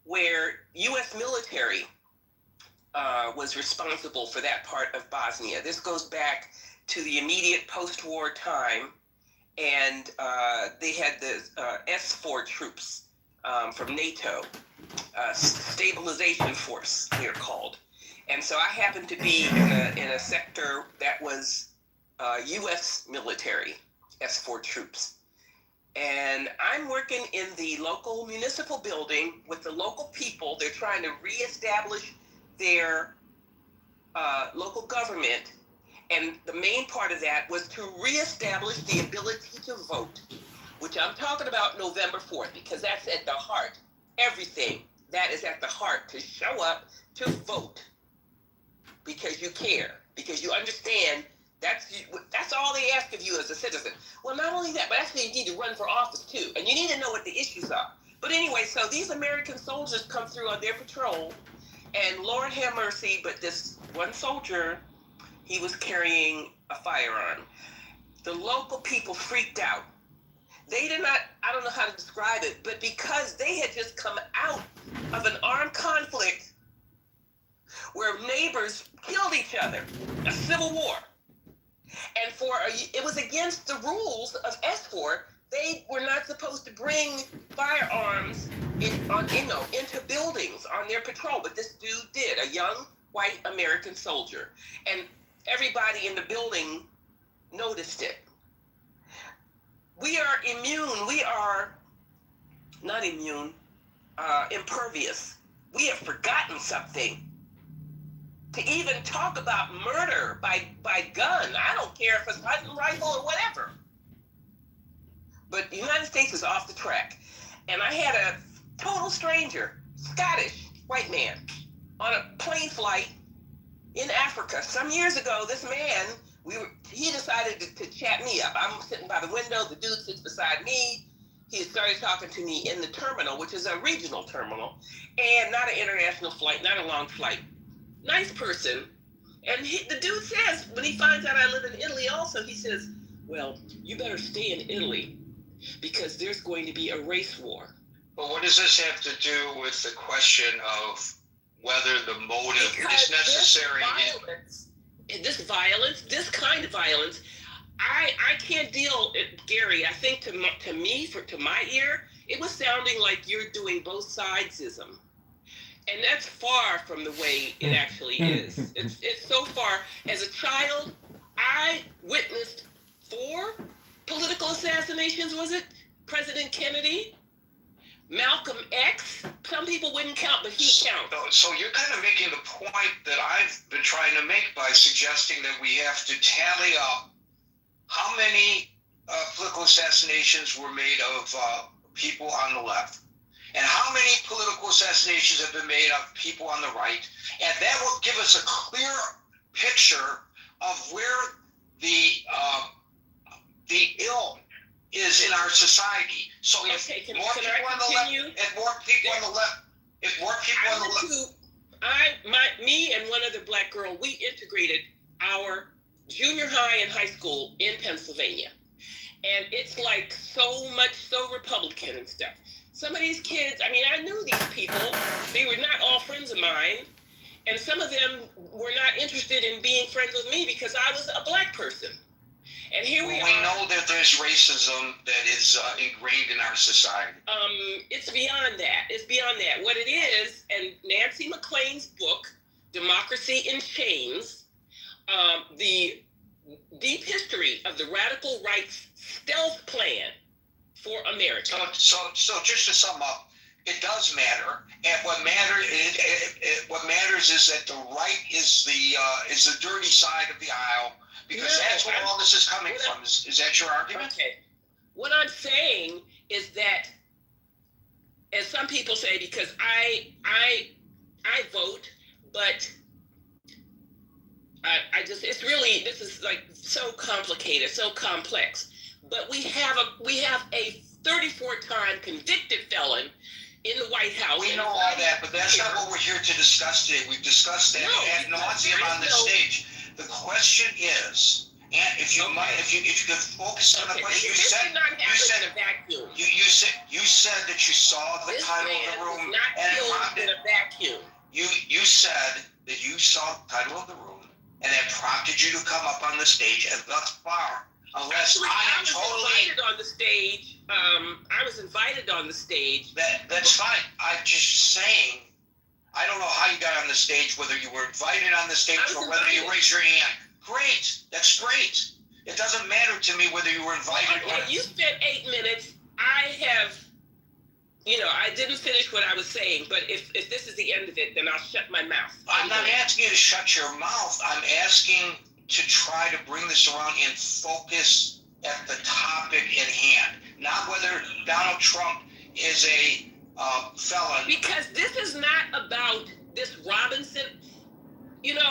where U.S. military was responsible for that part of Bosnia. This goes back to the immediate post-war time, and they had the S4 troops from NATO, stabilization force, they're called. And so I happened to be in a sector that was U.S. military, S4 troops. And I'm working in the local municipal building with the local people. They're trying to reestablish their local government. And the main part of that was to reestablish the ability to vote, which I'm talking about November 4th, because that's at the heart. Everything that is at the heart, to show up to vote because you care, because you understand that's all they ask of you as a citizen. Well, not only that, but actually you need to run for office too, and you need to know what the issues are. But anyway, so these American soldiers come through on their patrol, and Lord have mercy, but this one soldier, he was carrying a firearm. The local people freaked out. They did not, I don't know how to describe it, but because they had just come out of an armed conflict where neighbors killed each other, a civil war. And it was against the rules of S4. They were not supposed to bring firearms into buildings on their patrol, but this dude did, a young white American soldier. And everybody in the building noticed it. We are immune. We are not immune, impervious. We have forgotten something. To even talk about murder by gun, I don't care if it's hunting rifle or whatever. But the United States is off the track. And I had a total stranger, Scottish white man, on a plane flight in Africa. Some years ago, this man, he decided to chat me up. I'm sitting by the window, the dude sits beside me. He started talking to me in the terminal, which is a regional terminal, and not an international flight, not a long flight. Nice person. And the dude says, when he finds out I live in Italy also, he says, well, you better stay in Italy because there's going to be a race war. Well, what does this have to do with the question of whether the motive is necessary? This kind of violence, I can't deal, Gary, I think to my ear, it was sounding like you're doing both sidesism. And that's far from the way it actually is. It's so far. As a child, I witnessed 4 political assassinations, was it? President Kennedy, Malcolm X. Some people wouldn't count, but he counts. So you're kind of making the point that I've been trying to make by suggesting that we have to tally up how many political assassinations were made of people on the left, and how many political assassinations have been made of people on the right, and that will give us a clear picture of where the ill is in our society. So if more people on the left, me and one other black girl, we integrated our junior high and high school in Pennsylvania, and it's like so Republican and stuff. Some of these kids, I mean, I knew these people. They were not all friends of mine. And some of them were not interested in being friends with me because I was a black person. And here we are. We know that there's racism that is ingrained in our society. It's beyond that. It's beyond that. What it is, and Nancy McLean's book, Democracy in Chains, the deep history of the radical right's stealth plan for America. So just to sum up, it does matter, and what matters is that the right is the dirty side of the aisle, because that's where all this is coming from. Is that your argument? Okay. What I'm saying is that, as some people say, because I vote, but I just, it's really, this is like so complicated, so complex. But we have a 34-time convicted felon in the White House. We know all that, but that's not what we're here to discuss today. We've discussed that ad nauseum on this stage. The question is, and if you could focus on the question, you said that you saw the title of the room, and you. You said that you saw the title of the room and that prompted you to come up on the stage, and thus far, unless Actually, I am was totally invited on the stage. I was invited on the stage. that's fine. I'm just saying. I don't know how you got on the stage, whether you were invited on the stage or whether you raised your hand. Great. That's great. It doesn't matter to me whether you were invited or not. You spent 8 minutes. I have, I didn't finish what I was saying, but if this is the end of it, then I'll shut my mouth. I'm not asking you to shut your mouth. I'm asking to try to bring this around and focus at the topic at hand, not whether Donald Trump is a felon. Because this is not about this Robinson.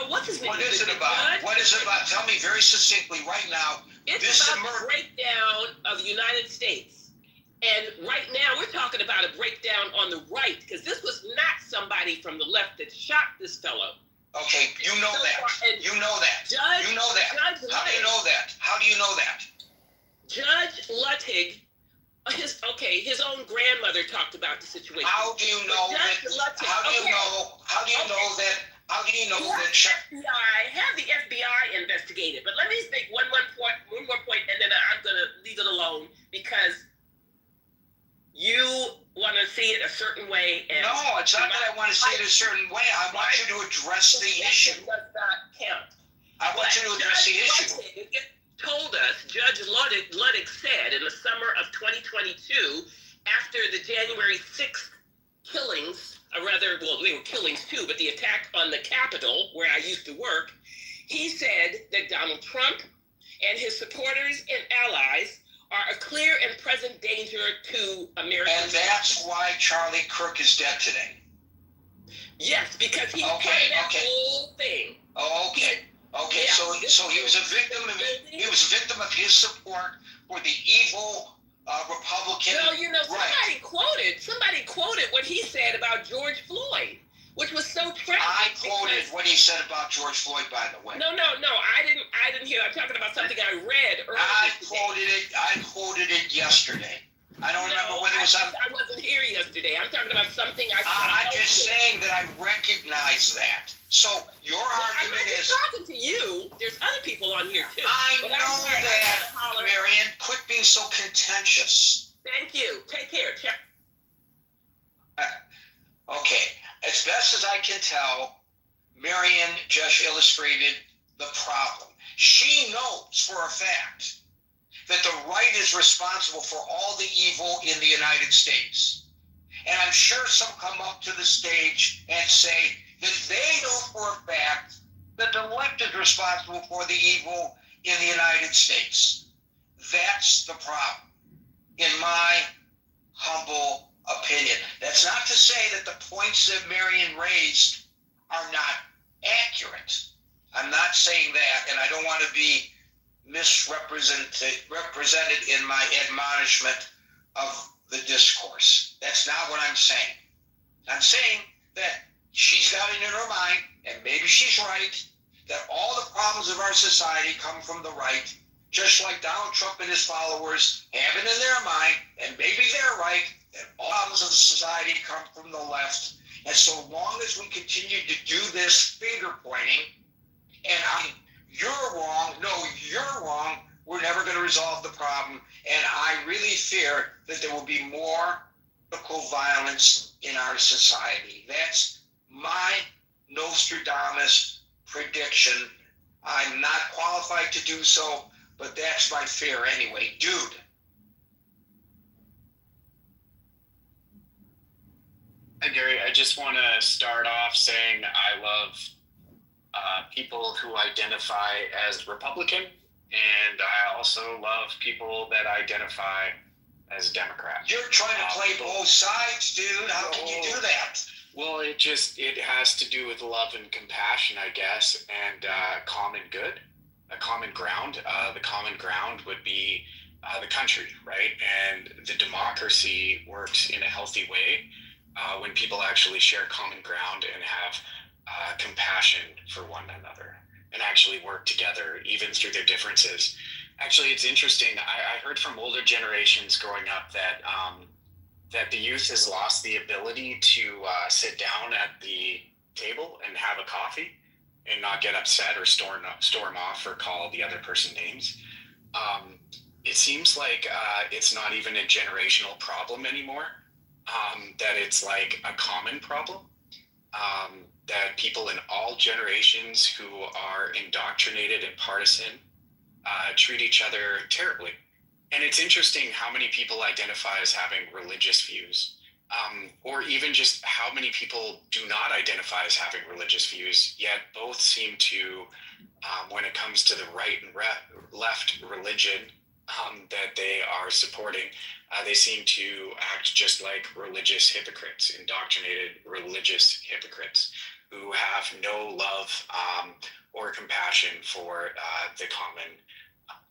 What's his name? What is it about? What is it about? Tell me very succinctly right now. It's about the breakdown of the United States. And right now we're talking about a breakdown on the right, because this was not somebody from the left that shot this fellow. Okay, you know that. You know that. You know that. How do you know that? How do you know that? Judge Luttig, his own grandmother talked about the situation. How do you know that? How do you know? How do you know that? How do you know that? Have the FBI investigate it. But let me make one more point, and then I'm going to leave it alone, because you want to see it a certain way. And no, it's not that I want to see it a certain way. I want you to address the issue. Does not count. I want you to address the issue. Told us, Judge Luttig said in the summer of 2022, after the January 6th killings, they were killings too, but the attack on the Capitol, where I used to work, he said that Donald Trump and his supporters and allies are a clear and present danger to Americans. And that's why Charlie Kirk is dead today. Yes, because he part of that whole thing. Okay, so he was a victim of his support for the evil Republican. Well, somebody quoted what he said about George Floyd, which was so tragic. I quoted what he said about George Floyd, by the way. No, I didn't hear. I'm talking about something I read earlier. I quoted it yesterday. I don't remember whether it was on. I wasn't here yesterday. I'm talking about something I'm just saying that I recognize that. So your argument is. I'm talking to you. There's other people on here too. I know that, Marion. Quit being so contentious. Thank you. Take care. Okay. As best as I can tell, Marion just illustrated the problem. She knows for a fact that the right is responsible for all the evil in the United States. And I'm sure some come up to the stage and say that they know for a fact that the left is responsible for the evil in the United States. That's the problem, in my humble opinion. That's not to say that the points that Marion raised are not accurate. I'm not saying that, and I don't want to be represented in my admonishment of the discourse. That's not what I'm saying. I'm saying that she's got it in her mind, and maybe she's right, that all the problems of our society come from the right, just like Donald Trump and his followers have it in their mind, and maybe they're right, that all problems of society come from the left. And so long as we continue to do this finger pointing, and you're wrong, no, you're wrong, we're never going to resolve the problem. And I really fear that there will be more political violence in our society. That's my Nostradamus prediction. I'm not qualified to do so, but that's my fear anyway. Dude. Hi, Gary. I just want to start off saying I love people who identify as Republican, and I also love people that identify as Democrat. You're trying to play both sides, dude. How can you do that? Well, it has to do with love and compassion, I guess, and common good, a common ground. The common ground would be the country, right? And the democracy works in a healthy way when people actually share common ground and have compassion for one another and actually work together, even through their differences. Actually, it's interesting. I heard from older generations growing up that that the youth has lost the ability to sit down at the table and have a coffee and not get upset or storm off or call the other person names. It seems like it's not even a generational problem anymore, that it's like a common problem, that people in all generations who are indoctrinated and partisan treat each other terribly. And it's interesting how many people identify as having religious views, or even just how many people do not identify as having religious views, yet both seem to, when it comes to the right and left religion that they are supporting, they seem to act just like religious hypocrites, indoctrinated religious hypocrites who have no love or compassion for the common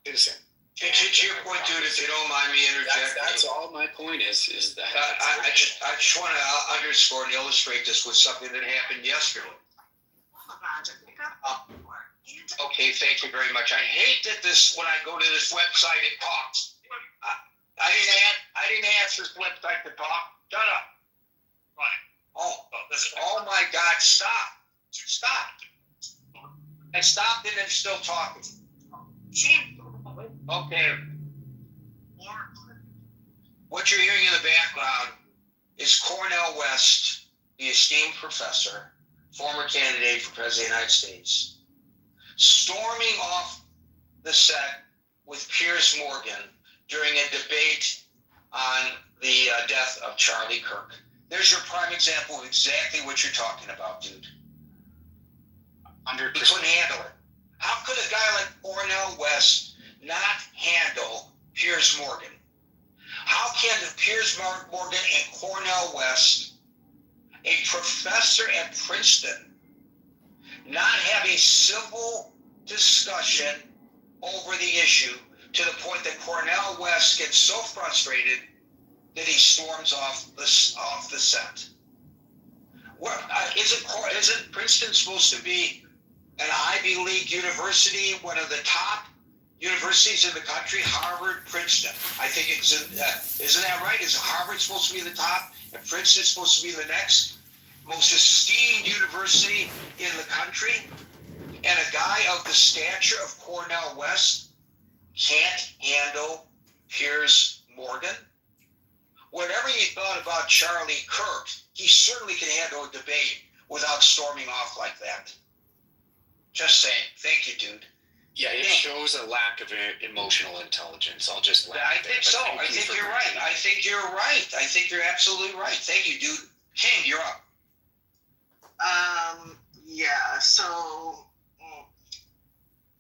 citizen. To your point, dude, if you don't mind me interjecting. That's all my point is that. I just want to underscore and illustrate this with something that happened yesterday. Okay, thank you very much. I hate that when I go to this website, it talks. I didn't ask this website to talk. Shut up. Right. Oh my God! Stop! I stopped and it's still talking. Okay. What you're hearing in the background is Cornel West, the esteemed professor, former candidate for President of the United States, storming off the set with Piers Morgan during a debate on the death of Charlie Kirk. There's your prime example of exactly what you're talking about, dude. 100%. He couldn't handle it. How could a guy like Cornel West not handle Piers Morgan? How can Piers Morgan and Cornel West, a professor at Princeton, not have a civil discussion over the issue to the point that Cornel West gets so frustrated that he storms off the set? Isn't Princeton supposed to be an Ivy League university, one of the top universities in the country? Harvard, Princeton. I think isn't that right? Is Harvard supposed to be the top and Princeton supposed to be the next most esteemed university in the country? And a guy of the stature of Cornel West can't handle Piers Morgan? Whatever you thought about Charlie Kirk, he certainly can handle a debate without storming off like that. Just saying. Thank you, dude. Yeah, it shows a lack of emotional intelligence. I'll just laugh. I think so. I think you're right. I think you're absolutely right. Thank you, dude. King, you're up. Yeah, so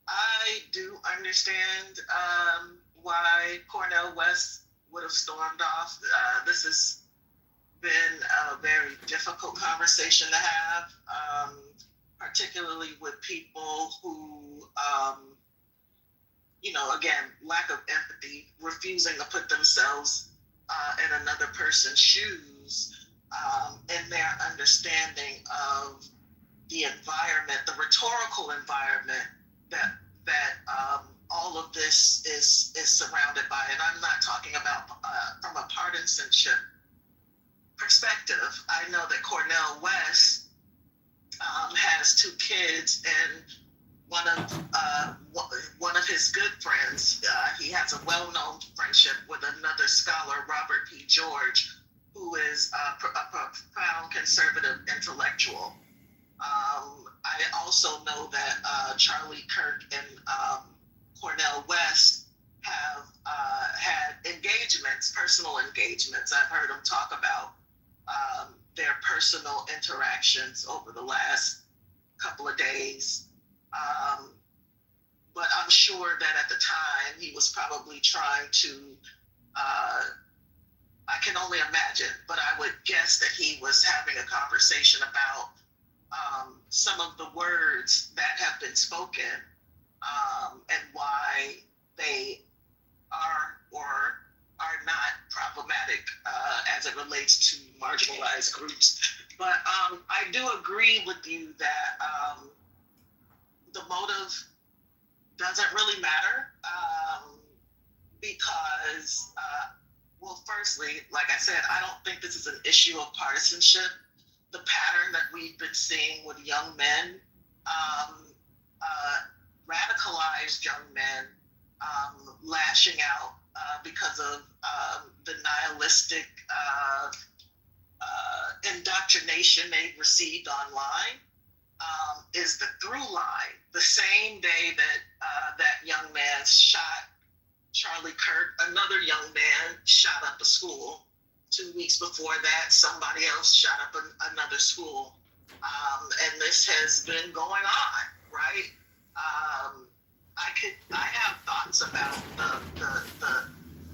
I do understand why Cornel West would have stormed off. This has been a very difficult conversation to have, particularly with people who, again, lack of empathy, refusing to put themselves in another person's shoes, and their understanding of the environment, the rhetorical environment that all of this is surrounded by. And I'm not talking about from a partisanship perspective. I know that Cornel West has 2 kids, and one of his good friends, he has a well-known friendship with another scholar, Robert P. George, who is a profound conservative intellectual. I also know that Charlie Kirk and Cornel West have had engagements, personal engagements. I've heard them talk about their personal interactions over the last couple of days. But I'm sure that at the time he was probably trying to, I can only imagine, but I would guess that he was having a conversation about some of the words that have been spoken and why they are or are not problematic as it relates to marginalized groups. But I do agree with you that the motive doesn't really matter because Well, firstly, like I said, I don't think this is an issue of partisanship. The pattern that we've been seeing with young men, um, uh, radicalized young men, lashing out because of the nihilistic indoctrination they've received online, is the through line. The same day that that young man shot Charlie Kirk, another young man shot up a school. 2 weeks before that, somebody else shot up another school. And this has been going on, right? I have thoughts about the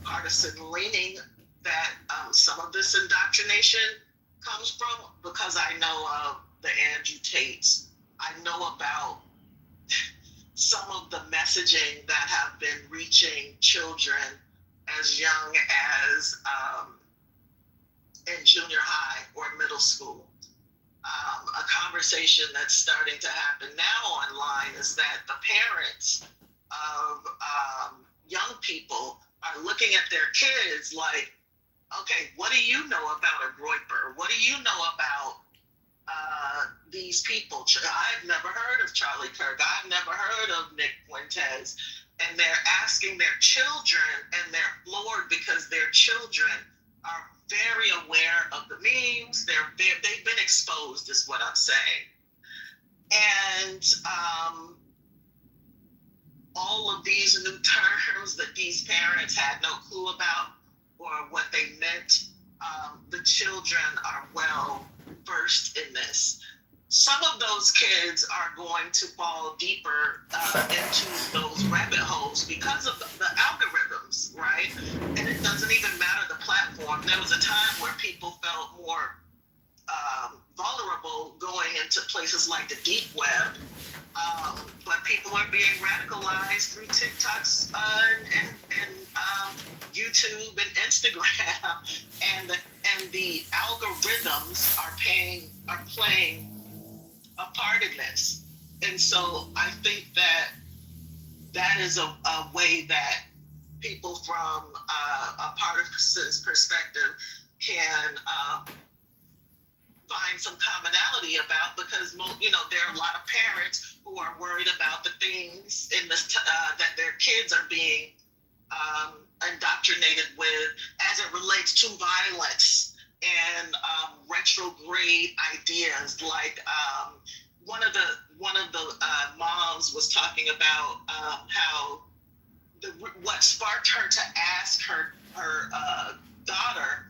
partisan leaning that some of this indoctrination comes from, because I know of the Andrew Tates. I know about some of the messaging that have been reaching children as young as in junior high or middle school. A conversation that's starting to happen now online is that the parents of young people are looking at their kids like, okay, what do you know about a Groyper? What do you know about these people? I've never heard of Charlie Kirk. I've never heard of Nick Fuentes. And they're asking their children, and they're floored because their children are very aware of the memes. They've been exposed, is what I'm saying. And all of these new terms that these parents had no clue about or what they meant, the children are well versed in this. Some of those kids are going to fall deeper into those rabbit holes because of the algorithms, right? And it doesn't even matter the platform. There was a time where people felt more vulnerable going into places like the deep web, but people are being radicalized through TikToks and YouTube and Instagram, and the algorithms are playing a part in this. And so I think that is a way that people from a partisan's perspective can find some commonality about, because there are a lot of parents who are worried about the things in this that their kids are being indoctrinated with as it relates to violence and retrograde ideas. Like one of the moms was talking about how what sparked her to ask her daughter,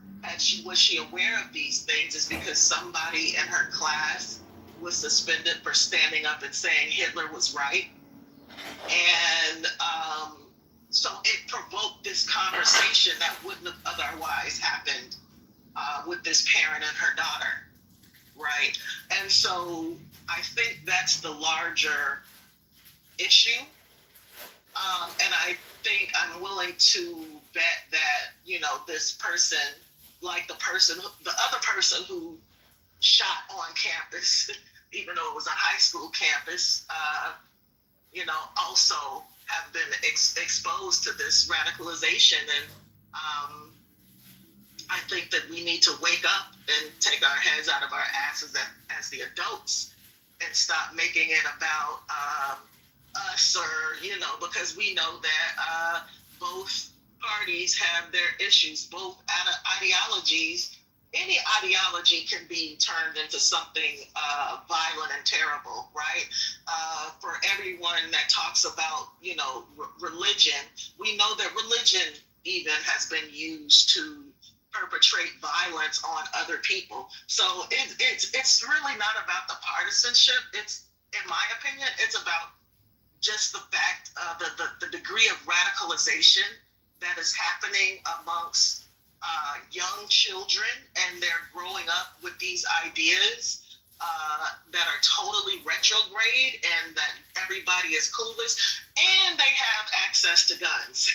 was she aware of these things, is because somebody in her class was suspended for standing up and saying Hitler was right. And so it provoked this conversation that wouldn't have otherwise happened with this parent and her daughter, right? And so I think that's the larger issue. And I think I'm willing to bet that, this person, like the other person who shot on campus, even though it was a high school campus, also have been exposed to this radicalization. And I think that we need to wake up and take our heads out of our asses as the adults and stop making it about us, or, because we know that both parties have their issues, both ideologies. Any ideology can be turned into something violent and terrible, right? For everyone that talks about, religion, we know that religion even has been used to perpetrate violence on other people. So it's really not about the partisanship. It's, in my opinion, it's about just the fact, the degree of radicalization that is happening amongst young children, and they're growing up with these ideas that are totally retrograde, and that everybody is clueless, and they have access to guns,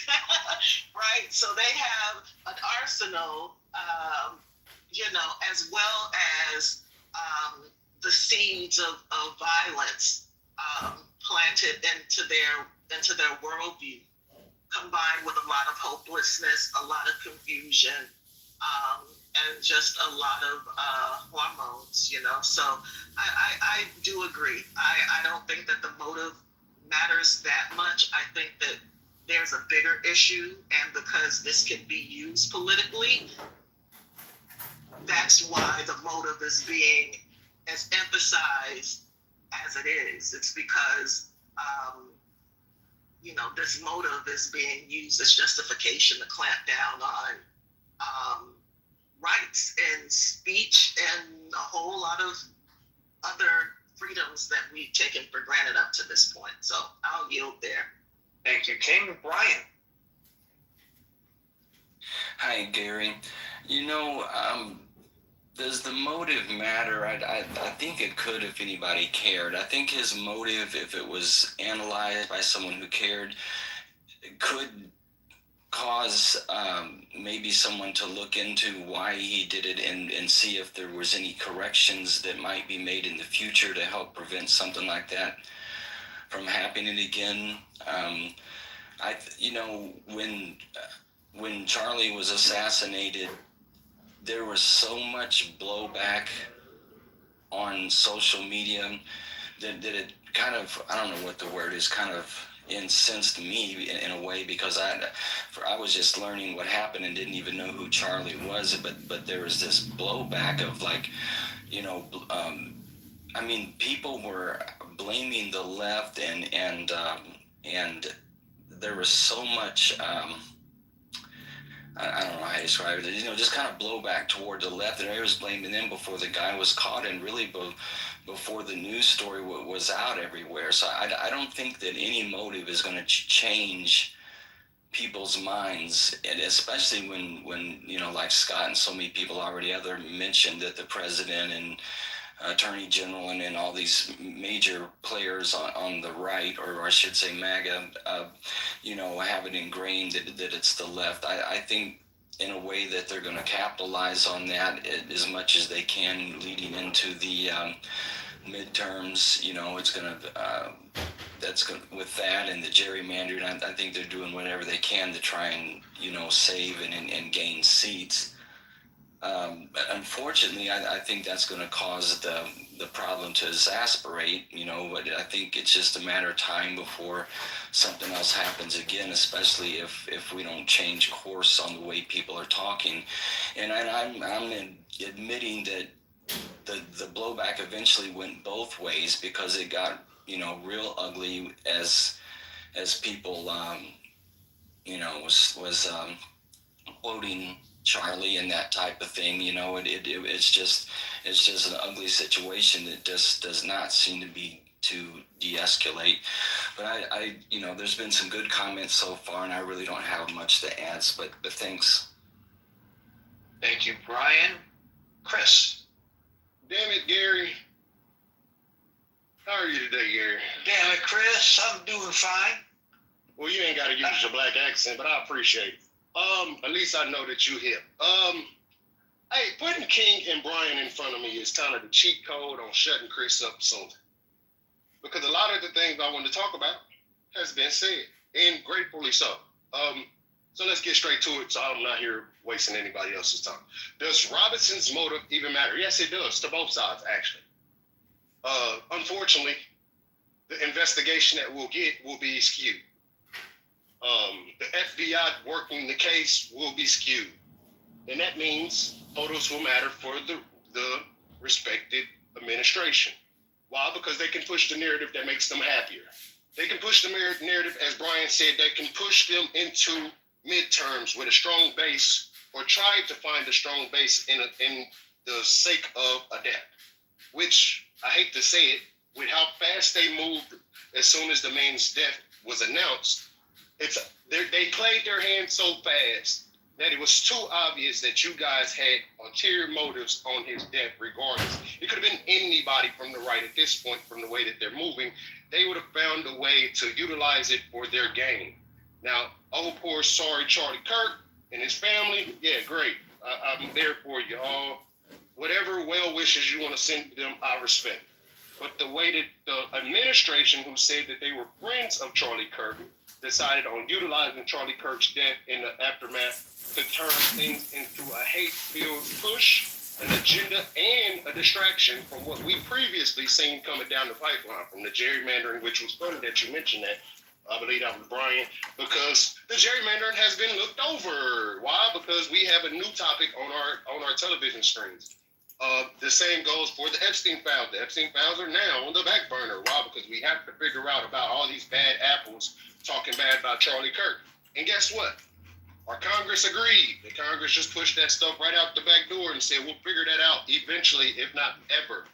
right? So they have an arsenal, as well as the seeds of violence planted into their worldview. combined with a lot of hopelessness, a lot of confusion, and just a lot of hormones, you know. So I do agree. I don't think that the motive matters that much. I think that there's a bigger issue, and because this can be used politically, that's why the motive is being as emphasized as it is. It's because, you know, this motive is being used as justification to clamp down on rights and speech and a whole lot of other freedoms that we've taken for granted up to this point. So I'll yield there. Thank you, King. Brian. Hi, Gary. You know, does the motive matter? I think it could if anybody cared. I think his motive, if it was analyzed by someone who cared, could cause maybe someone to look into why he did it and see if there was any corrections that might be made in the future to help prevent something like that from happening again. You know, when Charlie was assassinated, there was so much blowback on social media that it kind of, I don't know what the word is, kind of incensed me in a way, because I was just learning what happened and didn't even know who Charlie was, but there was this blowback of, like, you know, I mean, people were blaming the left and there was so much I don't know how to describe it, you know, just kind of blowback toward the left, and I was blaming them before the guy was caught, and really before the news story was out everywhere. So I don't think that any motive is going to change people's minds, and especially when you know, like Scott and so many people already mentioned that the president and Attorney General and all these major players on the right, or I should say MAGA, you know, have it ingrained that it's the left. I think in a way that they're going to capitalize on that as much as they can leading into the midterms. You know, it's going to, with that and the gerrymandering, I think they're doing whatever they can to try and, you know, save and gain seats. Unfortunately, I think that's going to cause the problem to exasperate, you know, but I think it's just a matter of time before something else happens again, especially if we don't change course on the way people are talking. And I'm admitting that the blowback eventually went both ways, because it got, you know, real ugly as people, you know, was quoting Charlie and that type of thing. You know, it's just an ugly situation that just does not seem to be to de-escalate. But I you know, there's been some good comments so far, and I really don't have much to add, but thanks. Thank you, Brian. Chris. Damn it, Gary. How are you today, Gary? Damn it, Chris. I'm doing fine. Well, you ain't got to use your black accent, but I appreciate it. At least I know that you hip. Hey, putting King and Brian in front of me is kind of the cheat code on shutting Chris up soon. Because a lot of the things I want to talk about has been said, and gratefully so. So let's get straight to it, so I'm not here wasting anybody else's time. Does Robinson's motive even matter? Yes, it does, to both sides, actually. Unfortunately, the investigation that we'll get will be skewed. The FBI working the case will be skewed. And that means photos will matter for the respected administration. Why? Because they can push the narrative that makes them happier. They can push the narrative, as Brian said, that can push them into midterms with a strong base, or try to find a strong base in the sake of a death. Which, I hate to say it, with how fast they moved as soon as the man's death was announced, they played their hand so fast that it was too obvious that you guys had ulterior motives on his death regardless. It could have been anybody from the right at this point, from the way that they're moving. They would have found a way to utilize it for their gain. Now, oh, poor sorry Charlie Kirk and his family, yeah, great. I'm there for you all. Whatever well wishes you want to send to them, I respect. But the way that the administration, who said that they were friends of Charlie Kirk, decided on utilizing Charlie Kirk's death in the aftermath to turn things into a hate-filled push, an agenda, and a distraction from what we previously seen coming down the pipeline, from the gerrymandering, which was funny that you mentioned that. I believe that was Brian, because the gerrymandering has been looked over. Why? Because we have a new topic on our television screens. The same goes for the Epstein files. The Epstein files are now on the back burner. Why? Because we have to figure out about all these bad apples talking bad about Charlie Kirk. And guess what? Our Congress agreed. The Congress just pushed that stuff right out the back door and said, we'll figure that out eventually, if not ever.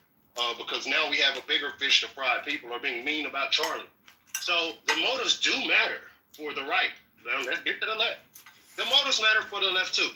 Because now we have a bigger fish to fry. People are being mean about Charlie. So the motives do matter for the right. Now let's get to the left. The motives matter for the left too.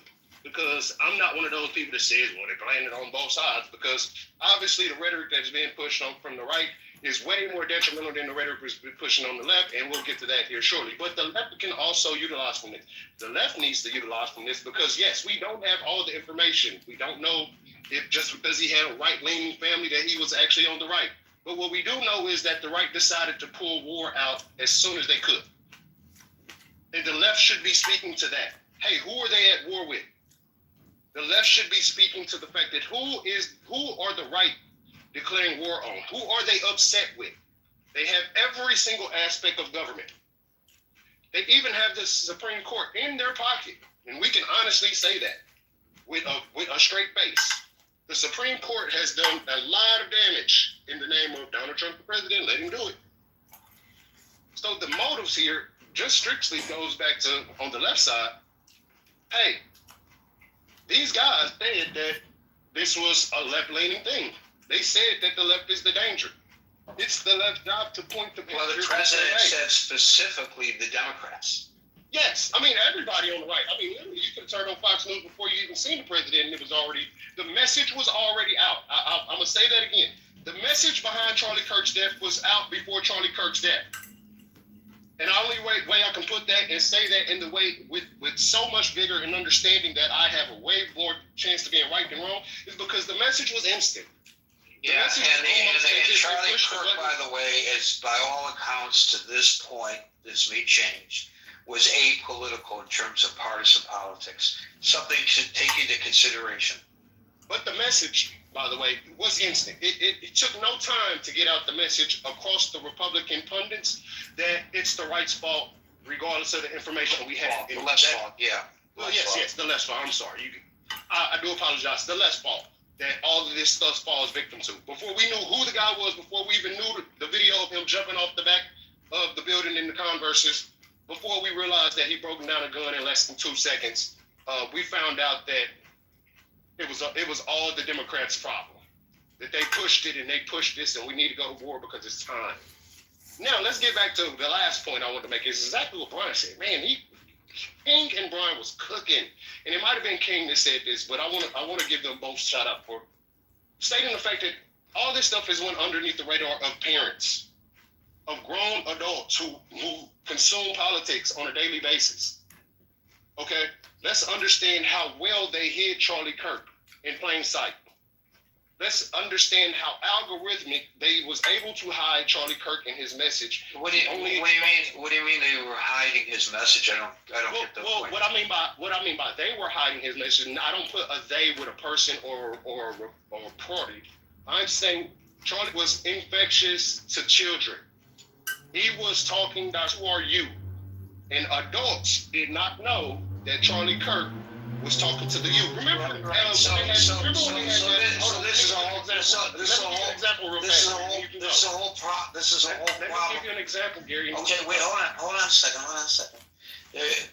Because I'm not one of those people that says, well, they're playing it on both sides. Because obviously the rhetoric that's being pushed on from the right is way more detrimental than the rhetoric that's been pushing on the left, and we'll get to that here shortly. But the left can also utilize from this. The left needs to utilize from this because, yes, we don't have all the information. We don't know if just because he had a right-leaning family that he was actually on the right. But what we do know is that the right decided to pull war out as soon as they could. And the left should be speaking to that. Hey, who are they at war with? The left should be speaking to the fact that who are the right declaring war on? Who are they upset with? They have every single aspect of government. They even have the Supreme Court in their pocket. And we can honestly say that with a straight face. The Supreme Court has done a lot of damage in the name of Donald Trump, the president. Let him do it. So the motives here just strictly goes back to, on the left side, hey, these guys said that this was a left-leaning thing. They said that the left is the danger. It's the left's job to point the picture. Well, the president said specifically the Democrats. Yes, I mean, everybody on the right. I mean, literally, you could have turned on Fox News before you even seen the president, and it was already, the message was already out. I'm going to say that again. The message behind Charlie Kirk's death was out before Charlie Kirk's death. And the only way I can put that and say that in the way with so much vigor and understanding that I have a way more chance of being right than wrong is because the message was instant. Yeah, and Charlie Kirk, by the way, is by all accounts to this point, this may change, was apolitical in terms of partisan politics. Something to take into consideration. But the message, by the way, was instant. It took no time to get out the message across the Republican pundits that it's the right's fault, regardless of the information we have. The left's fault, yeah. Well, yes, the left's fault. I'm sorry. I do apologize. The left's fault that all of this stuff falls victim to. Before we knew who the guy was, before we even knew the video of him jumping off the back of the building in the Converses, before we realized that he broke down a gun in less than 2 seconds, we found out that it was all the Democrats' problem. That they pushed it and they pushed this and we need to go to war because it's time. Now, let's get back to the last point I want to make. Is exactly what Brian said. Man, King and Brian was cooking. And it might have been King that said this, but I want to give them both shout out for stating the fact that all this stuff is went underneath the radar of parents, of grown adults who consume politics on a daily basis. Okay? Let's understand how well they hid Charlie Kirk in plain sight. Let's understand how algorithmic they was able to hide Charlie Kirk and his message. What do you mean they were hiding his message? I don't get the point. What I mean by they were hiding his message, and I don't put a they with a person or a party. I'm saying Charlie was infectious to children. He was talking about who are you, and adults did not know that Charlie Kirk was talking to the youth. Remember? This is a whole problem. Let me give you an example, Gary. Okay, wait, hold on a second.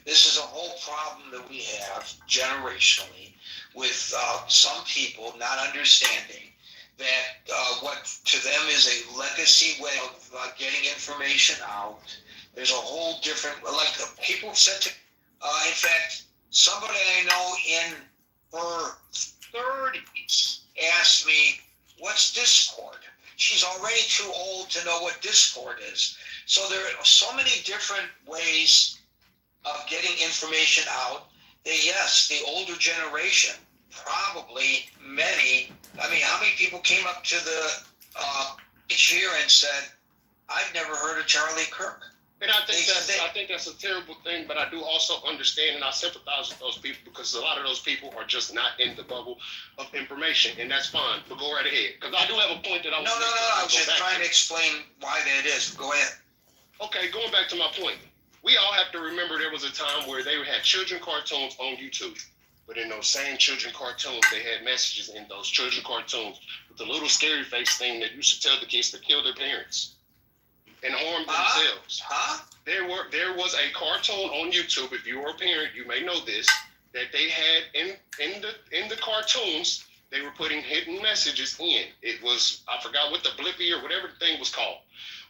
This is a whole problem that we have generationally with some people not understanding that what to them is a legacy way of getting information out. There's a whole different, like people said to, in fact, somebody I know in her 30s asked me, what's Discord? She's already too old to know what Discord is. So there are so many different ways of getting information out. Yes, the older generation, probably many, I mean, how many people came up to the each year and said, I've never heard of Charlie Kirk? And I think that's a terrible thing, but I do also understand and I sympathize with those people because a lot of those people are just not in the bubble of information, and that's fine. But go right ahead, because I do have a point that I was. No. I was just trying to explain why that is. Go ahead. Okay, going back to my point, we all have to remember there was a time where they had children cartoons on YouTube. But in those same children cartoons, they had messages in those children cartoons with the little scary face thing that used to tell the kids to kill their parents and harm themselves. There was a cartoon on YouTube. If you were a parent, you may know this, that they had in the cartoons, they were putting hidden messages in. It was, I forgot what the Blippy or whatever the thing was called.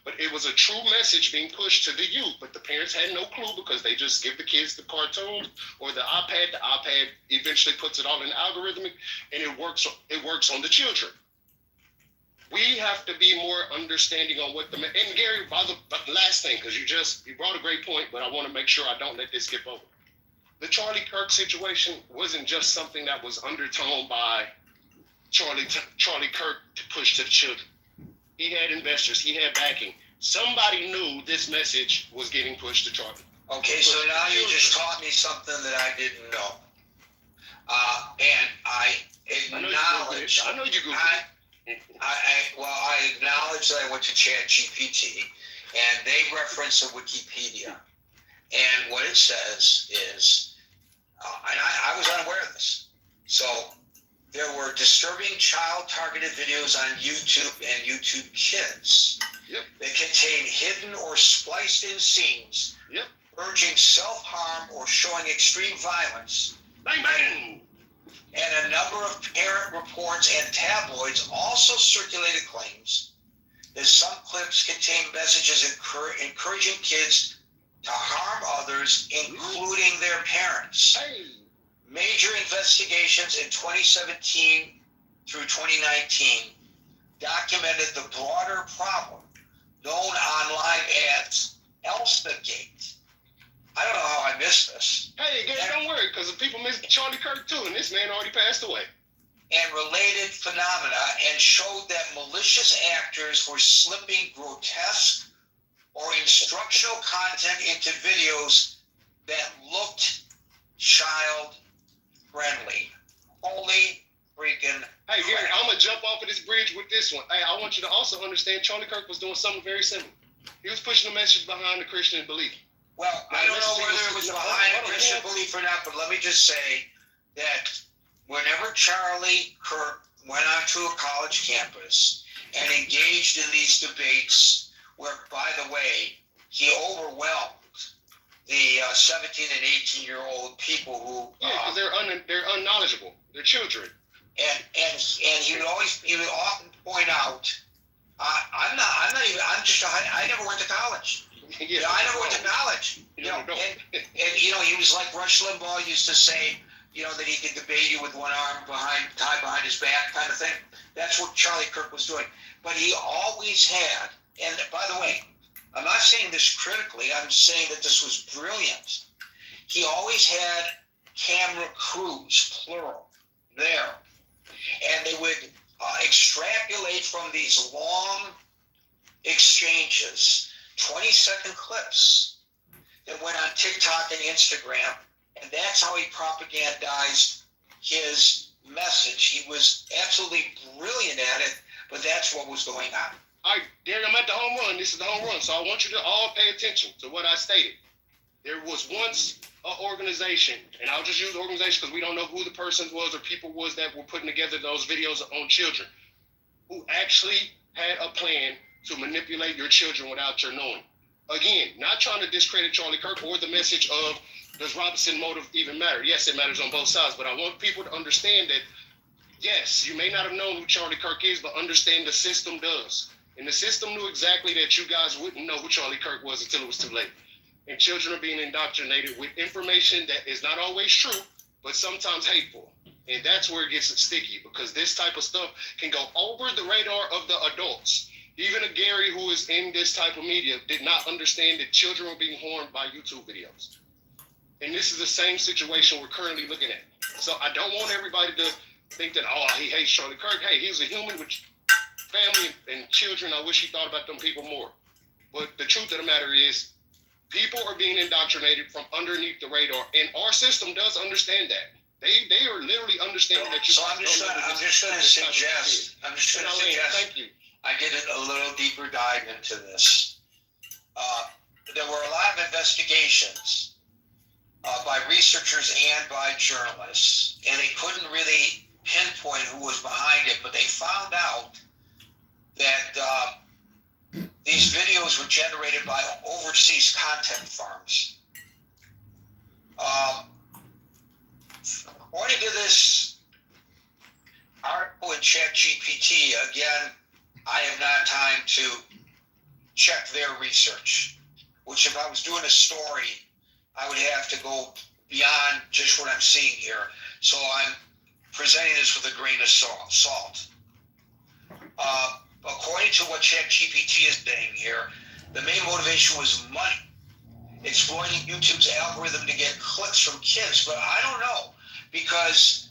But it was a true message being pushed to the youth, but the parents had no clue because they just give the kids the cartoons or the iPad. The iPad eventually puts it all in algorithmic, and it works on the children. We have to be more understanding on what and Gary, by the last thing, because you brought a great point, but I want to make sure I don't let this skip over. The Charlie Kirk situation wasn't just something that was undertoned by Charlie Kirk to push to the children. He had investors. He had backing. Somebody knew this message was getting pushed to Charlie. Okay, so now you just taught me something that I didn't know. And I acknowledge. I know you Googled it. I acknowledge that I went to ChatGPT, and they reference a Wikipedia. And what it says is, and I was unaware of this. So there were disturbing child-targeted videos on YouTube and YouTube Kids that contain hidden or spliced-in scenes urging self-harm or showing extreme violence. Bang, bang! And a number of parent reports and tabloids also circulated claims that some clips contain messages encouraging kids to harm others, including their parents. Hey. Major investigations in 2017 through 2019 documented the broader problem known online as ElsaGate. I don't know how I missed this. Hey, Gary, don't worry, because people miss Charlie Kirk too, and this man already passed away. And related phenomena, and showed that malicious actors were slipping grotesque or instructional content into videos that looked child friendly. Holy freaking Hey, Gary, crap. I'm going to jump off of this bridge with this one. Hey, I want you to also understand Charlie Kirk was doing something very similar. He was pushing a message behind the Christian belief. Well, I don't know whether it was behind a Christian belief or not, but let me just say that whenever Charlie Kirk went onto a college campus and engaged in these debates, where, by the way, he overwhelmed the 17 and 18-year-old people who because they're unknowledgeable. They're children. And he would often point out, I never went to college. I never went to college. And he was like Rush Limbaugh used to say, that he could debate you with one arm tied behind his back kind of thing. That's what Charlie Kirk was doing. But he always had, and by the way, I'm not saying this critically, I'm saying that this was brilliant. He always had camera crews, plural, there. And they would extrapolate from these long exchanges, 20-second clips that went on TikTok and Instagram. And that's how he propagandized his message. He was absolutely brilliant at it, but that's what was going on. All right, Gary, I'm at the home run. This is the home run. So I want you to all pay attention to what I stated. There was once an organization, and I'll just use organization because we don't know who the person was or people was that were putting together those videos on children, who actually had a plan to manipulate your children without your knowing. Again, not trying to discredit Charlie Kirk or the message of does Robinson motive even matter? Yes, it matters on both sides, but I want people to understand that, yes, you may not have known who Charlie Kirk is, but understand the system does. And the system knew exactly that you guys wouldn't know who Charlie Kirk was until it was too late. And children are being indoctrinated with information that is not always true, but sometimes hateful. And that's where it gets sticky, because this type of stuff can go over the radar of the adults. Even a Gary who is in this type of media did not understand that children were being harmed by YouTube videos. And this is the same situation we're currently looking at. So I don't want everybody to think that, he hates Charlie Kirk. Hey, he was a human with family and children. I wish he thought about them people more. But the truth of the matter is, People are being indoctrinated from underneath the radar, and our system does understand that. They are literally understanding that. So I'm just going to suggest. Thank you. I get a little deeper dive into this. There were a lot of investigations by researchers and by journalists, and they couldn't really pinpoint who was behind it, but they found out that these videos were generated by overseas content firms. According to this article in ChatGPT, again, I have not time to check their research, which if I was doing a story, I would have to go beyond just what I'm seeing here. So I'm presenting this with a grain of salt. According to what ChatGPT is saying here, the main motivation was money, exploiting YouTube's algorithm to get clicks from kids. But I don't know, because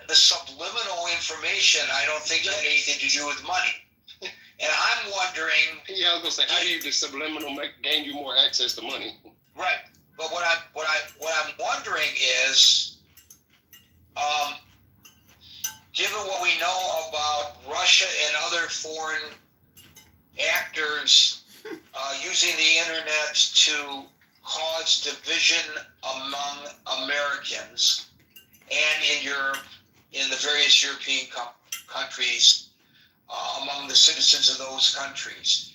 the subliminal information, I don't think had anything to do with money. And I'm wondering. Yeah, I was gonna say, how do the subliminal gain you more access to money? Right, but what I'm wondering is, given what we know about Russia and other foreign actors using the internet to cause division among Americans and in Europe, in the various European countries, among the citizens of those countries,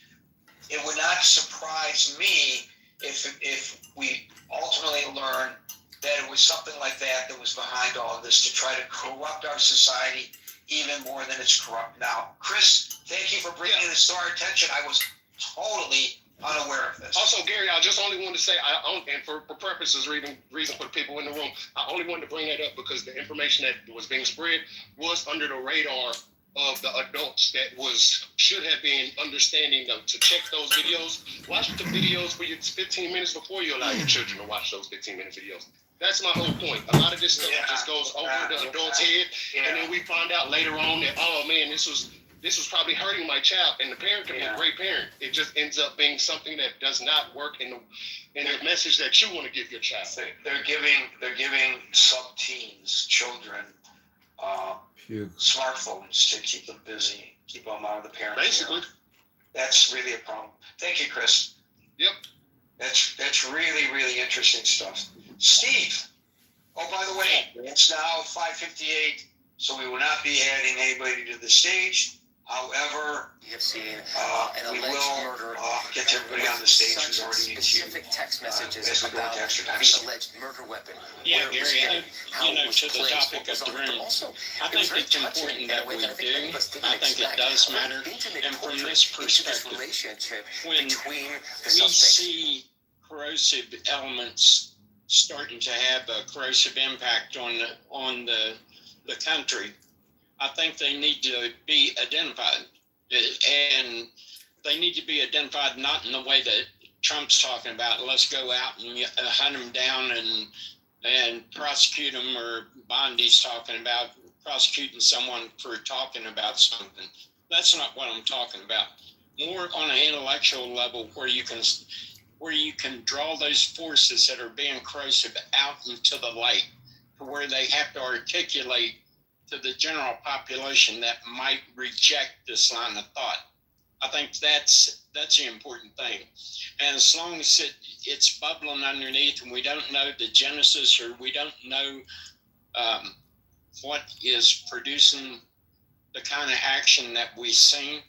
it would not surprise me if we ultimately learn that it was something like that was behind all of this, to try to corrupt our society even more than it's corrupt now. Chris, thank you for bringing this to our attention. I was totally unaware of this. Also, Gary, I just only wanted to say, and for purposes, reason for the people in the room, I only wanted to bring that up because the information that was being spread was under the radar of the adults that should have been understanding them to check those videos. Watch the videos for your 15 minutes before you allow your children to watch those 15-minute videos. That's my whole point. A lot of this stuff just goes over the adult's head, and then we find out later on that, oh man, this was probably hurting my child, and the parent can be a great parent. It just ends up being something that does not work in the message that you want to give your child. They're giving sub-teens, children, smartphones to keep them busy, keep them out of the parents' Basically. ear. That's really a problem. Thank you, Chris. Yep. That's really, really interesting stuff. Steve. Oh, by the way, it's now 5:58, so we will not be adding anybody to the stage. However, we will get to everybody on the stage who's already in queue. Specific text messages as we go about into extra time. the alleged murder weapon. Yeah, where it was Gary, hidden, how it was to the placed, topic what was of the on it, but room, also, I it was think very it's touching important in a that way we that I think do. many of us didn't I think it expect. does How matter. intimate And from portrait this into perspective, relationship when between the we suspects. see corrosive elements starting to have a corrosive impact on the country, I think they need to be identified. And they need to be identified not in the way that Trump's talking about, let's go out and hunt them down and prosecute them, or Bondi's talking about prosecuting someone for talking about something. That's not what I'm talking about. More on an intellectual level, where you can draw those forces that are being corrosive out into the light, to where they have to articulate to the general population that might reject this line of thought. I think that's the important thing. And as long as it's bubbling underneath and we don't know the genesis, or we don't know what is producing the kind of action that we've seen,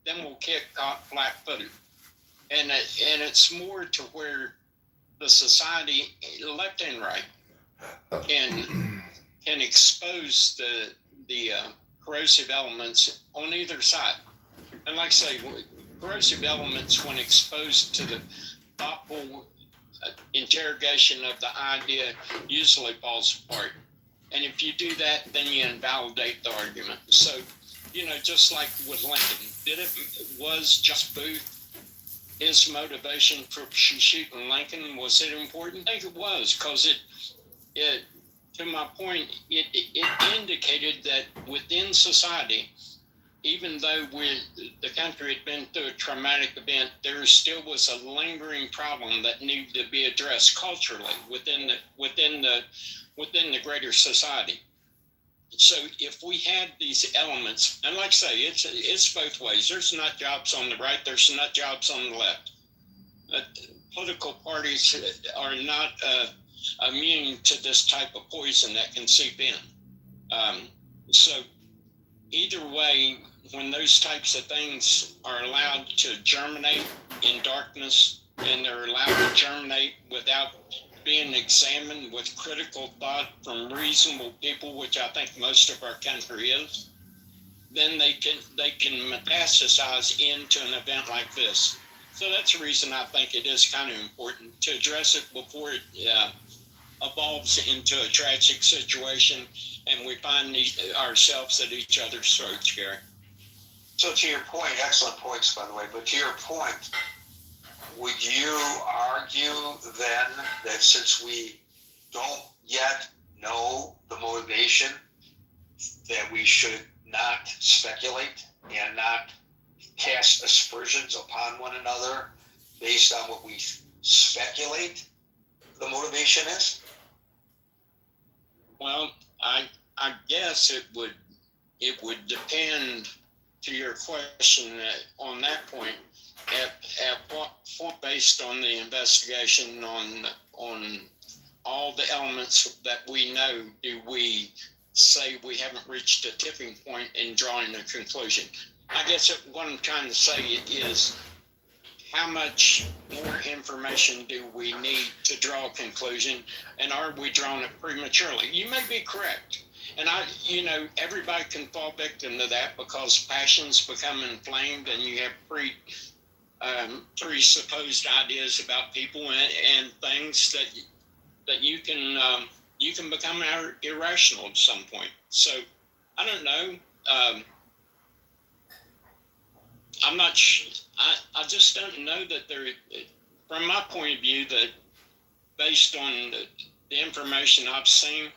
then we'll kick flat-footed. And it's more to where the society, left and right, can expose the corrosive elements on either side. And like I say, corrosive elements, when exposed to the thoughtful interrogation of the idea, usually falls apart. And if you do that, then you invalidate the argument. So, just like with Lincoln, was just Booth his motivation for shooting Lincoln? Was it important? I think it was, because it to my point, it indicated that within society, even though the country had been through a traumatic event, there still was a lingering problem that needed to be addressed culturally within the greater society. So if we had these elements, and like I say, it's both ways. There's nut jobs on the right, there's nut jobs on the left. Political parties are not immune to this type of poison that can seep in. So either way, when those types of things are allowed to germinate in darkness, and they're allowed to germinate without being examined with critical thought from reasonable people, which I think most of our country is, then they can metastasize into an event like this. So that's the reason I think it is kind of important to address it before it evolves into a tragic situation and we find ourselves at each other's throats, Gary. So to your point, excellent points, by the way, but to your point, would you argue then that since we don't yet know the motivation, that we should not speculate and not cast aspersions upon one another based on what we speculate the motivation is? Well, I guess it would depend, to your question on that point, at what point, based on the investigation on all the elements that we know, do we say we haven't reached a tipping point in drawing a conclusion? I guess what I'm trying to say is, how much more information do we need to draw a conclusion, and are we drawing it prematurely? You may be correct. And everybody can fall victim to that because passions become inflamed and you have presupposed ideas about people and things that you can become irrational at some point. So I don't know. I'm not. I just don't know that there. From my point of view, that based on the information I've seen,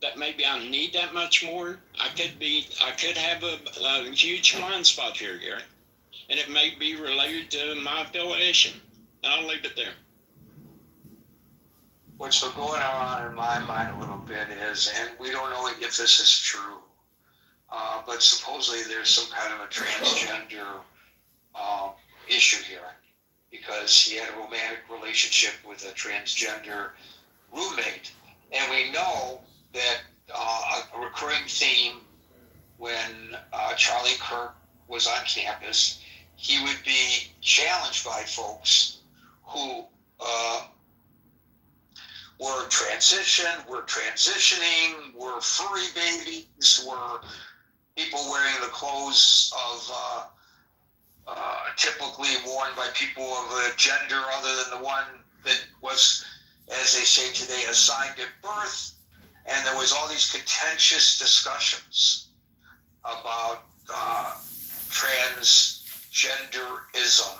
that maybe I need that much more. I could have a huge blind spot here, Gary, and it may be related to my affiliation. And I'll leave it there. What's been going on in my mind a little bit is, and we don't know if this is true, but supposedly there's some kind of a transgender issue here, because he had a romantic relationship with a transgender roommate. And we know that a recurring theme when Charlie Kirk was on campus, he would be challenged by folks who were transitioning, were furry babies, were people wearing the clothes of typically worn by people of a gender other than the one that was, as they say today, assigned at birth. And there was all these contentious discussions about transgenderism.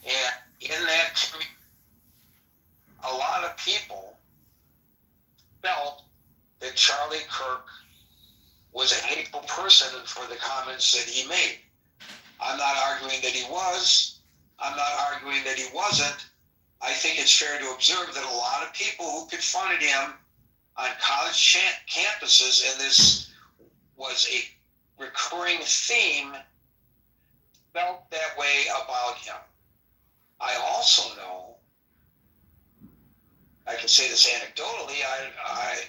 And in that community, a lot of people felt that Charlie Kirk was a hateful person for the comments that he made. I'm not arguing that he was. I'm not arguing that he wasn't. I think it's fair to observe that a lot of people who confronted him on college campuses, and this was a recurring theme, felt that way about him. I also know, I can say this anecdotally,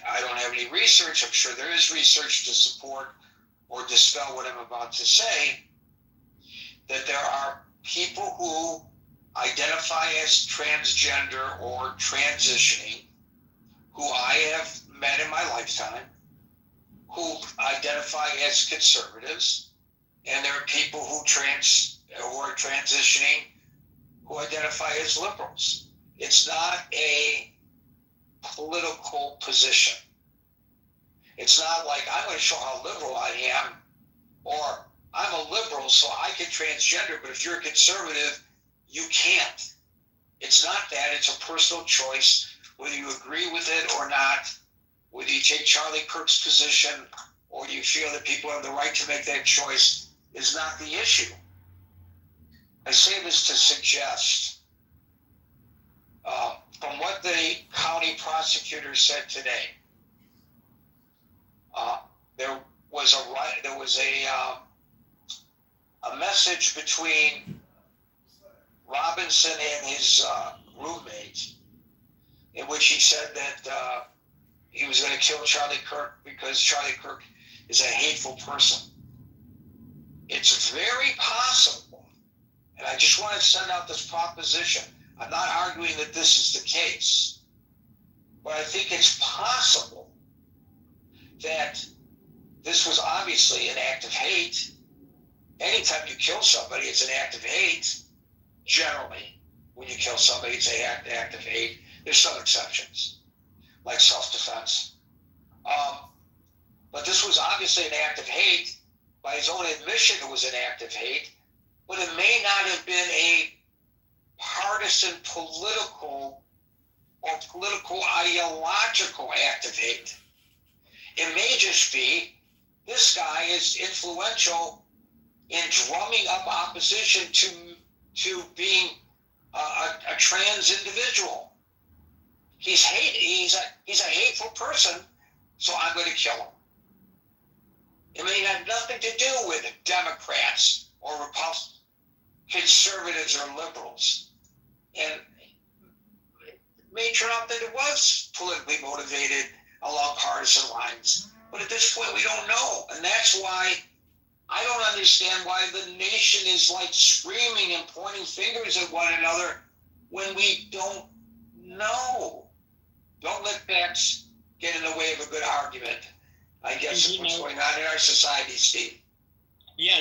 I don't have any research. I'm sure there is research to support or dispel what I'm about to say, that there are people who identify as transgender or transitioning, who I have met in my lifetime, who identify as conservatives, and there are people who are transitioning who identify as liberals. It's not a political position. It's not like I'm going to show how liberal I am, or I'm a liberal so I can transgender, but if you're a conservative, you can't. It's not that. It's a personal choice, whether you agree with it or not, whether you take Charlie Kirk's position or you feel that people have the right to make that choice is not the issue. I say this to suggest, from what the county prosecutor said today, there was a message between Robinson and his roommate, in which he said that he was going to kill Charlie Kirk because Charlie Kirk is a hateful person. It's very possible, and I just want to send out this proposition. I'm not arguing that this is the case, but I think it's possible that this was obviously an act of hate. Anytime you kill somebody, it's an act of hate. Generally, when you kill somebody, it's an act of hate. There's some exceptions, like self-defense. But this was obviously an act of hate. By his own admission, it was an act of hate. But it may not have been a partisan political or political ideological act of hate. It may just be this guy is influential in drumming up opposition to being a trans individual. He's a hateful person, so I'm going to kill him. It may have nothing to do with Democrats or Republicans, conservatives or liberals. And it may turn out that it was politically motivated along partisan lines. But at this point, we don't know. And that's why I don't understand why the nation is like screaming and pointing fingers at one another when we don't know. Don't let facts get in the way of a good argument, I guess, is what's going on in our society, Steve. Yeah,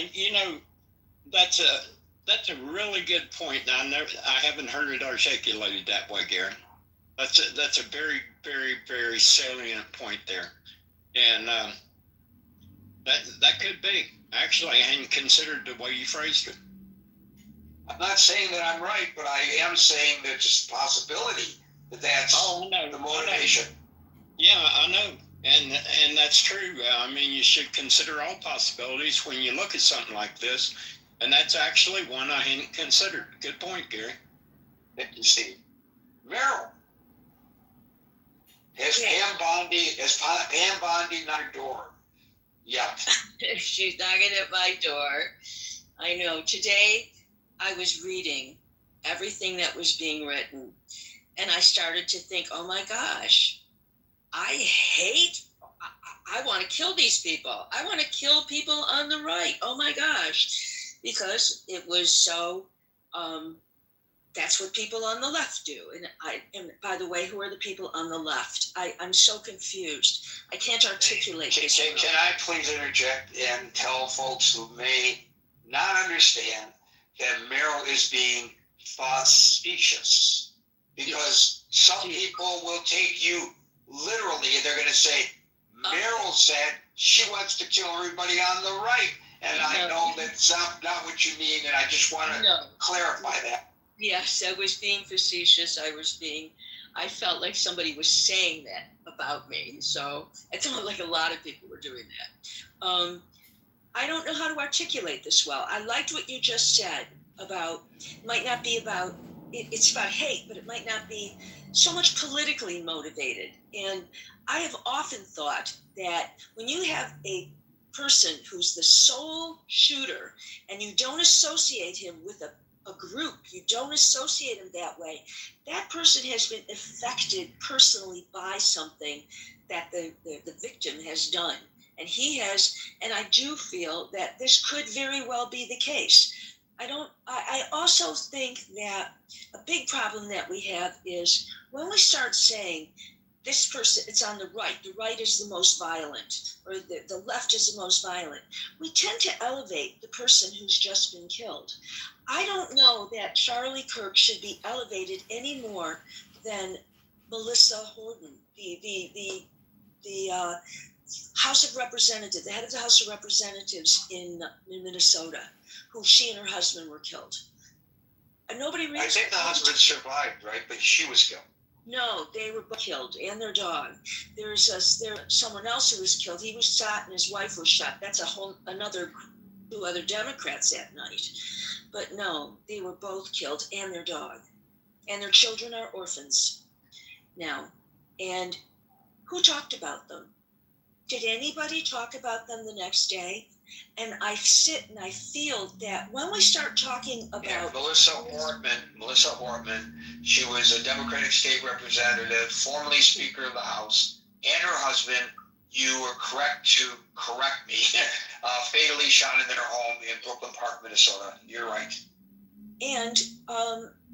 that's a really good point. I haven't heard it articulated that way, Gary. That's a very, very, very salient point there, and that could be. Actually, I hadn't considered the way you phrased it. I'm not saying that I'm right, but I am saying that there's a possibility that that's the motivation. Yeah, I know. And that's true. I mean, you should consider all possibilities when you look at something like this. And that's actually one I hadn't considered. Good point, Gary. Thank you, Steve. Meryl, has Pam Bondi knocked your door yet? She's knocking at my door. I know. Today, I was reading everything that was being written, and I started to think, oh my gosh, I want to kill these people. I want to kill people on the right. Oh my gosh. Because it was so, that's what people on the left do. And by the way, who are the people on the left? I'm so confused. I can't articulate this. Can I please interject and tell folks who may not understand that Meryl is being facetious? Because some people will take you literally, and they're going to say, Meryl said she wants to kill everybody on the right. And I know that's not what you mean, and I just want to clarify that. Yes, I was being facetious. I felt like somebody was saying that about me. So it sounded like a lot of people were doing that. I don't know how to articulate this well. I liked what you just said about, it might not be about, it's about hate, but it might not be so much politically motivated. And I have often thought that when you have a person who's the sole shooter and you don't associate him with a group, you don't associate him that way, that person has been affected personally by something that the victim has done. And he has, and I do feel that this could very well be the case. I also think that a big problem that we have is when we start saying this person, it's on the right is the most violent, or the left is the most violent, we tend to elevate the person who's just been killed. I don't know that Charlie Kirk should be elevated any more than Melissa Horton, the House of Representatives, the head of the House of Representatives in Minnesota, who she and her husband were killed. And nobody really. I think the husband survived, right? But she was killed. No, they were both killed, and their dog. There's someone else who was killed. He was shot, and his wife was shot. That's another 2 other Democrats that night. But no, they were both killed, and their dog, and their children are orphans now. And who talked about them? Did anybody talk about them the next day? And I sit and I feel that when we start talking about Yeah, Melissa Ortman, she was a Democratic state representative, formerly Speaker of the House, and her husband, you were correct to correct me, fatally shot in their home in Brooklyn Park, Minnesota. You're right. And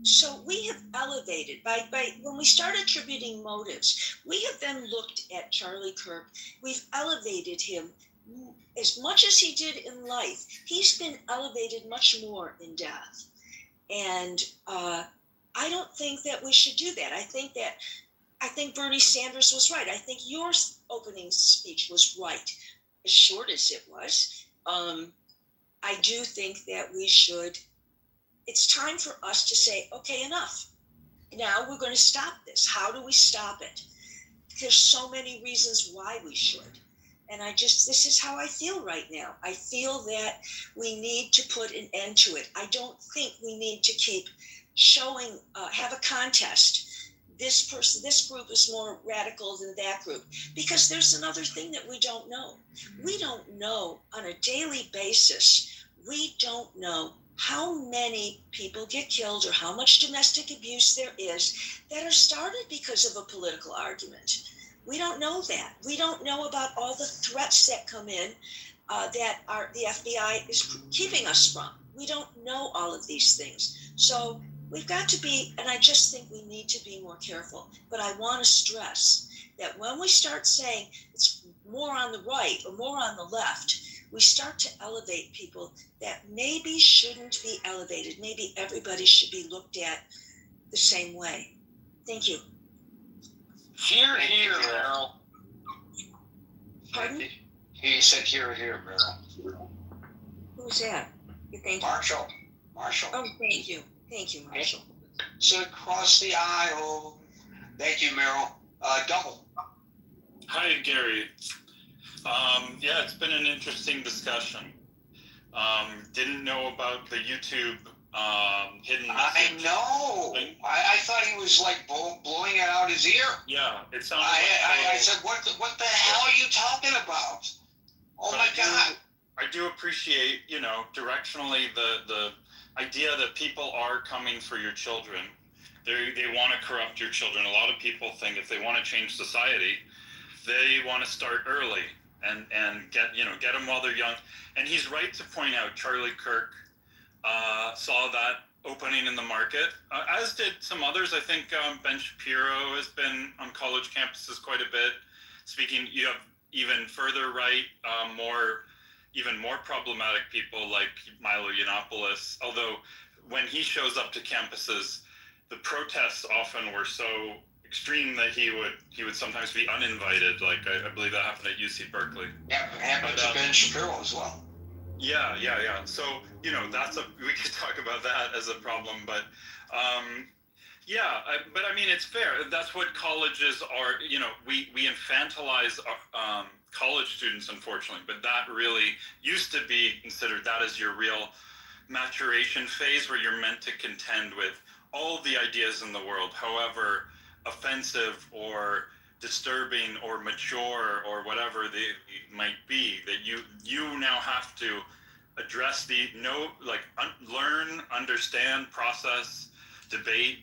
so we have elevated by when we start attributing motives, we have then looked at Charlie Kirk. We've elevated him as much as he did in life. He's been elevated much more in death, and I don't think that we should do that. I think Bernie Sanders was right. I think your opening speech was right, as short as it was. I do think that we should. It's time for us to say, okay, enough. Now we're going to stop this. How do we stop it? There's so many reasons why we should. And this is how I feel right now. I feel that we need to put an end to it. I don't think we need to keep showing, have a contest. This group is more radical than that group. Because there's another thing that we don't know. We don't know on a daily basis, we don't know how many people get killed or how much domestic abuse there is that are started because of a political argument. We don't know that. We don't know about all the threats that come in that the FBI is keeping us from. We don't know all of these things. So we've got to be, and I just think we need to be more careful. But I want to stress that when we start saying it's more on the right or more on the left, we start to elevate people that maybe shouldn't be elevated. Maybe everybody should be looked at the same way. Thank you. Here, Meryl. Pardon? He said, here, Meryl. Who was that? Thank you. Marshall. Oh, thank you. Thank you, Marshall. Sit across the aisle. Thank you, Meryl. Double. Hi, Gary. Yeah, it's been an interesting discussion. Didn't know about the YouTube hidden message. I know. I thought he was like blowing it out his ear. Yeah, it sounds I said, what the hell are you talking about? Oh my God. I do appreciate, directionally the idea that people are coming for your children. They want to corrupt your children. A lot of people think if they want to change society, they want to start early and get them while they're young. And he's right to point out Charlie Kirk saw that opening in the market, as did some others. I think Ben Shapiro has been on college campuses quite a bit. Speaking, you have even further right, even more problematic people like Milo Yiannopoulos. Although when he shows up to campuses, the protests often were so extreme that he would sometimes be uninvited. Like I believe that happened at UC Berkeley. Yeah, happened to Ben Shapiro as well. Yeah. So we could talk about that as a problem, but but I mean it's fair. That's what colleges are. We infantilize college students, unfortunately, but that really used to be considered that as your real maturation phase, where you're meant to contend with all the ideas in the world, however offensive or disturbing or mature or whatever they might be, that you now have to address learn, understand, process, debate,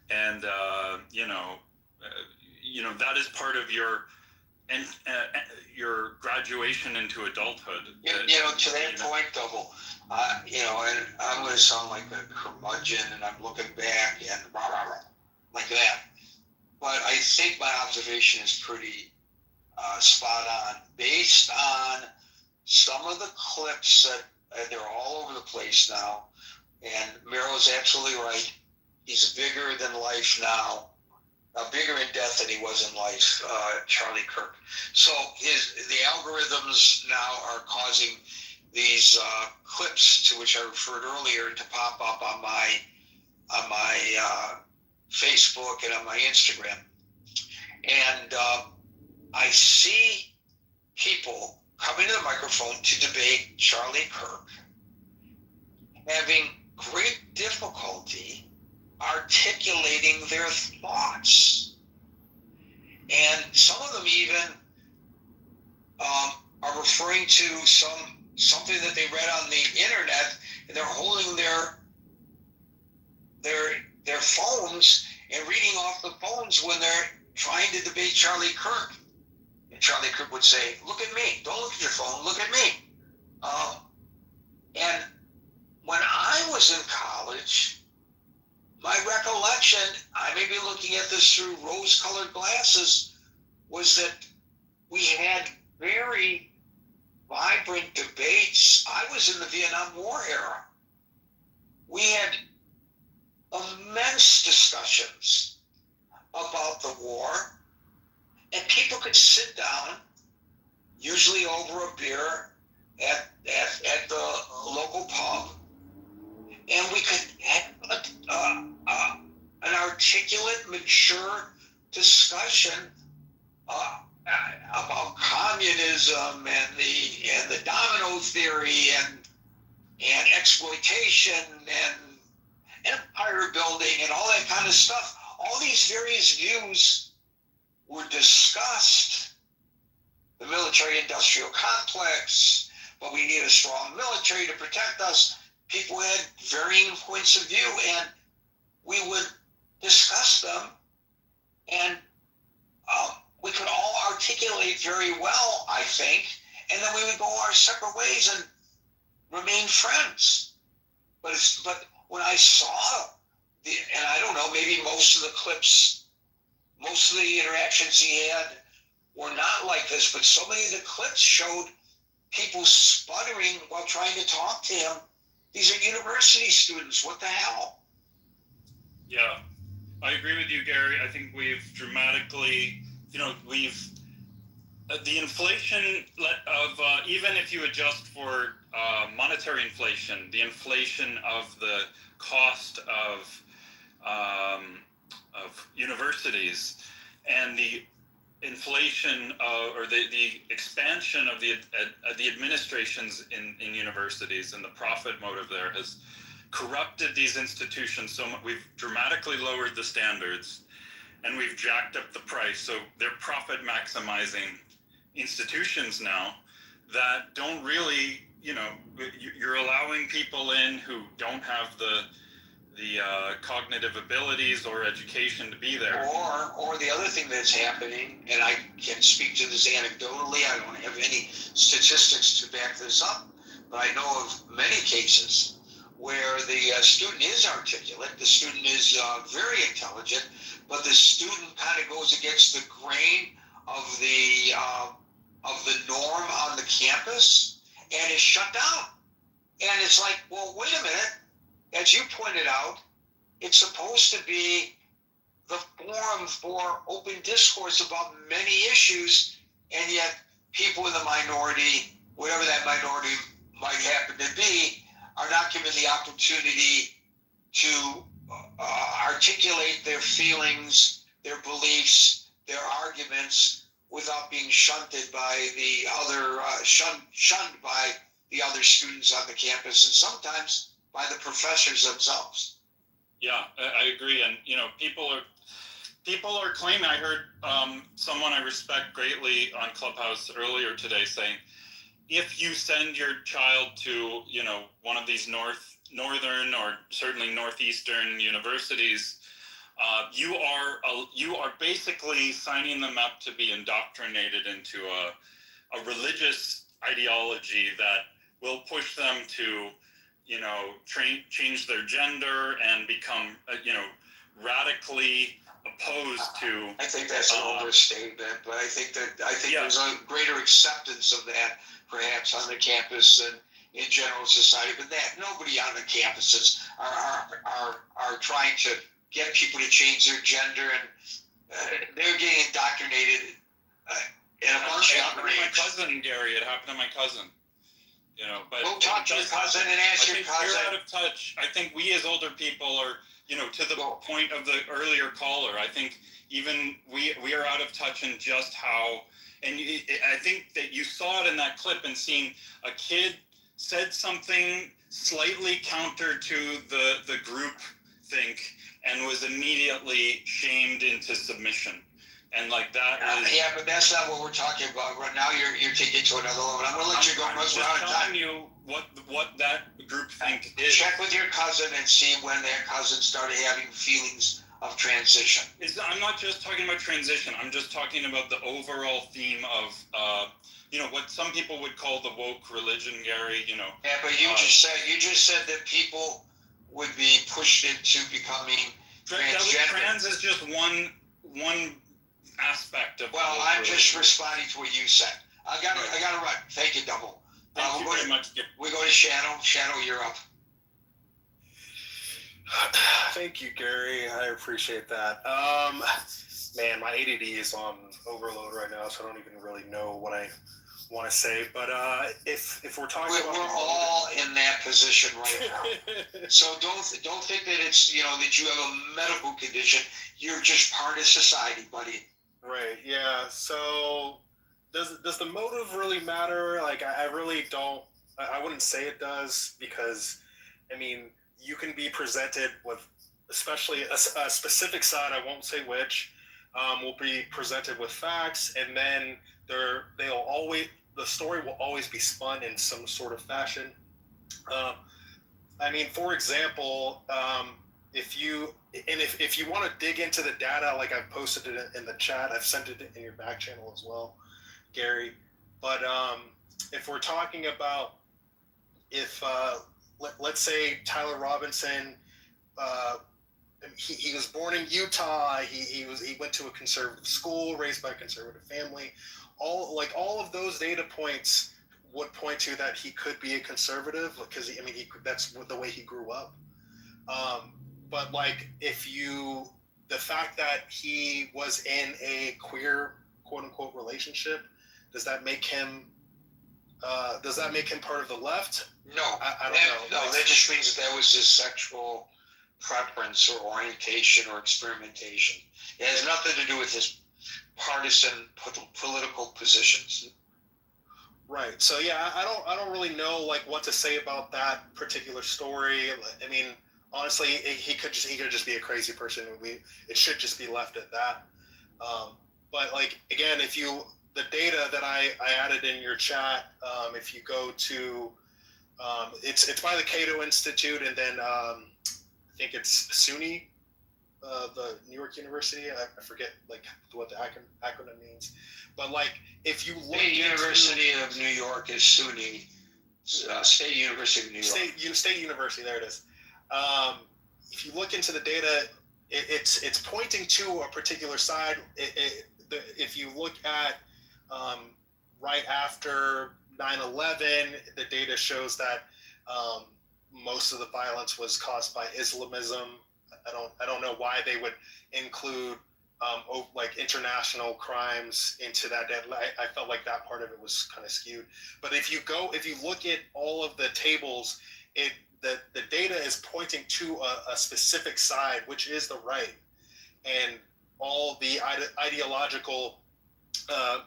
and that is part of your graduation into adulthood. To that point, Double, and I'm going to sound like a curmudgeon, and I'm looking back and rah, rah, rah, like that. But I think my observation is pretty spot on, based on some of the clips that they're all over the place now. And Meryl is absolutely right. He's bigger than life now, bigger in death than he was in life, Charlie Kirk. So the algorithms now are causing these clips, to which I referred earlier, to pop up on my Facebook and on my Instagram. And I see people coming to the microphone to debate Charlie Kirk having great difficulty articulating their thoughts. And some of them even are referring to something that they read on the internet, and they're holding their phones and reading off the phones when they're trying to debate Charlie Kirk. And Charlie Kirk would say, "Look at me. Don't look at your phone. Look at me." And when I was in college, my recollection, I may be looking at this through rose-colored glasses, was that we had very vibrant debates. I was in the Vietnam War era. We had immense discussions about the war, and people could sit down, usually over a beer at the local pub, and we could have an articulate, mature discussion about communism and the domino theory and exploitation and empire building and all that kind of stuff. All these various views were discussed. The military-industrial complex, but we need a strong military to protect us. People had varying points of view, and we would discuss them, and we could all articulate very well, I think, and then we would go our separate ways and remain friends. But when I saw and I don't know, maybe most of the clips, most of the interactions he had were not like this, but so many of the clips showed people sputtering while trying to talk to him. These are university students. What the hell? Yeah, I agree with you, Gary. I think we've dramatically, the inflation of, even if you adjust for monetary inflation, the inflation of the cost of universities and the inflation or the expansion of the administrations in universities and the profit motive there has corrupted these institutions so much. We've dramatically lowered the standards and we've jacked up the price. So they're profit maximizing institutions now that don't really, you're allowing people in who don't have the cognitive abilities or education to be there. Or the other thing that's happening, and I can speak to this anecdotally, I don't have any statistics to back this up, but I know of many cases where the student is articulate, the student is very intelligent, but the student kind of goes against the grain of the norm on the campus and is shut down. And it's like, well, wait a minute. As you pointed out, it's supposed to be the forum for open discourse about many issues, and yet people in the minority, whatever that minority might happen to be, are not given the opportunity to articulate their feelings, their beliefs, their arguments without being shunted by the other, shunned by the other students on the campus, and sometimes by the professors themselves. Yeah, I agree. And, people are claiming, I heard someone I respect greatly on Clubhouse earlier today saying, if you send your child to, one of these northern or certainly northeastern universities, you are basically signing them up to be indoctrinated into a religious ideology that will push them to change their gender and become, radically opposed to. I think that's an overstatement, but I think there's a greater acceptance of that, perhaps on the campus and in general society. But that nobody on the campuses are trying to get people to change their gender, and they're getting indoctrinated in a bunch of other age. My cousin, Gary, it happened to my cousin. But go talk to your cousin and ask your cousin. We're out of touch. I think we as older people are to the point of the earlier caller, I think even we are out of touch in just how, and I think that you saw it in that clip and seeing a kid said something slightly counter to the group think and was immediately shamed into submission. And like that is... Yeah, but that's not what we're talking about right now. You're taking it to another level. I'm going to let you go. I'm just telling you what that group think is. Check with your cousin and see when that cousin started having feelings of transition. I'm not just talking about transition. I'm just talking about the overall theme of, what some people would call the woke religion, Gary. Yeah, but you just said that people would be pushed into becoming transgender. Trans is just one aspect of. Well, I'm just responding to what you said. I got to run. Thank you, Double. Thank you very much. We go to Shadow. Shadow, you're up. Thank you, Gary. I appreciate that. Man, my ADD is on overload right now, so I don't even really know what I want to say. But if we're talking about, we're all in that position right now. So don't think that it's that you have a medical condition. You're just part of society, buddy. Right. Yeah. So does the motive really matter? Like, I really don't. I wouldn't say it does, because, I mean, you can be presented with, especially a specific side, I won't say which, will be presented with facts, and then the story will always be spun in some sort of fashion. I mean, for example, if you want to dig into the data, like I've posted it in the chat, I've sent it in your back channel as well, Gary. But if we're talking about, let's say Tyler Robinson, he was born in Utah. He went to a conservative school, raised by a conservative family. All of those data points would point to that he could be a conservative, because that's the way he grew up. But like, the fact that he was in a queer, quote unquote, relationship, does that make him part of the left? No, I don't know. No, that just means that was his sexual preference or orientation or experimentation. It has nothing to do with his partisan political positions. Right. So yeah, I don't really know like what to say about that particular story. I mean, honestly, he could just be a crazy person. It should just be left at that. But like, again, the data that I added in your chat, if you go to, it's by the Cato Institute, and then I think it's SUNY, the New York University. I forget like what the acronym means, but like, if you look, State University of New York is SUNY, State University of New York. State University, there it is. If you look into the data, it's pointing to a particular side. If you look at right after 9/11, the data shows that most of the violence was caused by Islamism. I don't know why they would include like international crimes into that. I felt like that part of it was kind of skewed. But if you look at all of the tables, the data is pointing to a specific side, which is the right, and all the ideological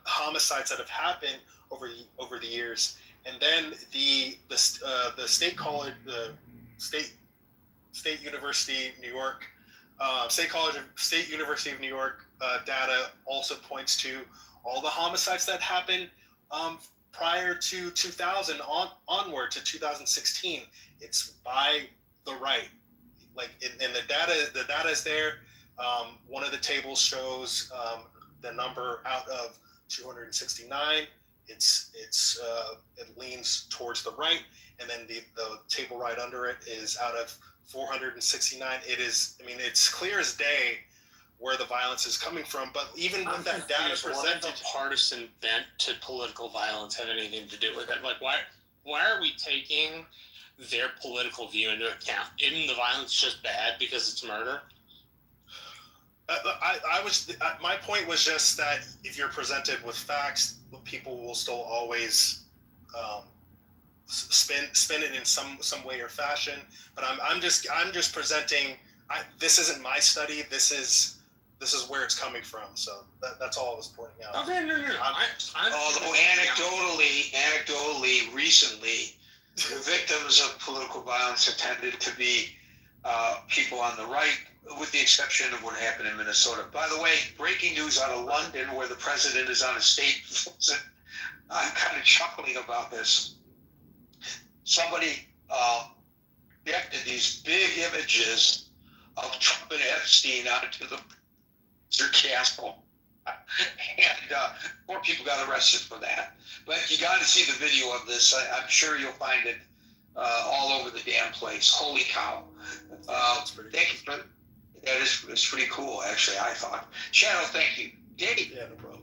homicides that have happened over the years. And then the state college, the State University of New York, State University of New York data also points to all the homicides that happened prior to 2000 onward to 2016. It's by the right. Like, and the data is there. One of the tables shows the number out of 269. It leans towards the right, and then the table right under it is out of 469. It is, I mean, it's clear as day where the violence is coming from. But even with that data presented, what if a partisan bent to political violence had anything to do with it? Like, why are we taking their political view into account? Isn't the violence just bad because it's murder? My point was just that if you're presented with facts, people will still always spin it in some way or fashion. But I'm just presenting this isn't my study. This is where it's coming from. So that's all I was pointing out. Okay, no. Although anecdotally, recently, the victims of political violence have tended to be people on the right, with the exception of what happened in Minnesota. By the way, breaking news out of London, where the president is on a state visit. I'm kind of chuckling about this. Somebody projected these big images of Trump and Epstein onto the castle. And four people got arrested for that. But you got to see the video of this. I'm sure you'll find it all over the damn place. Holy cow. Thank you for that. It's pretty cool, actually, I thought. Shadow, thank you. Dave? Yeah, no problem.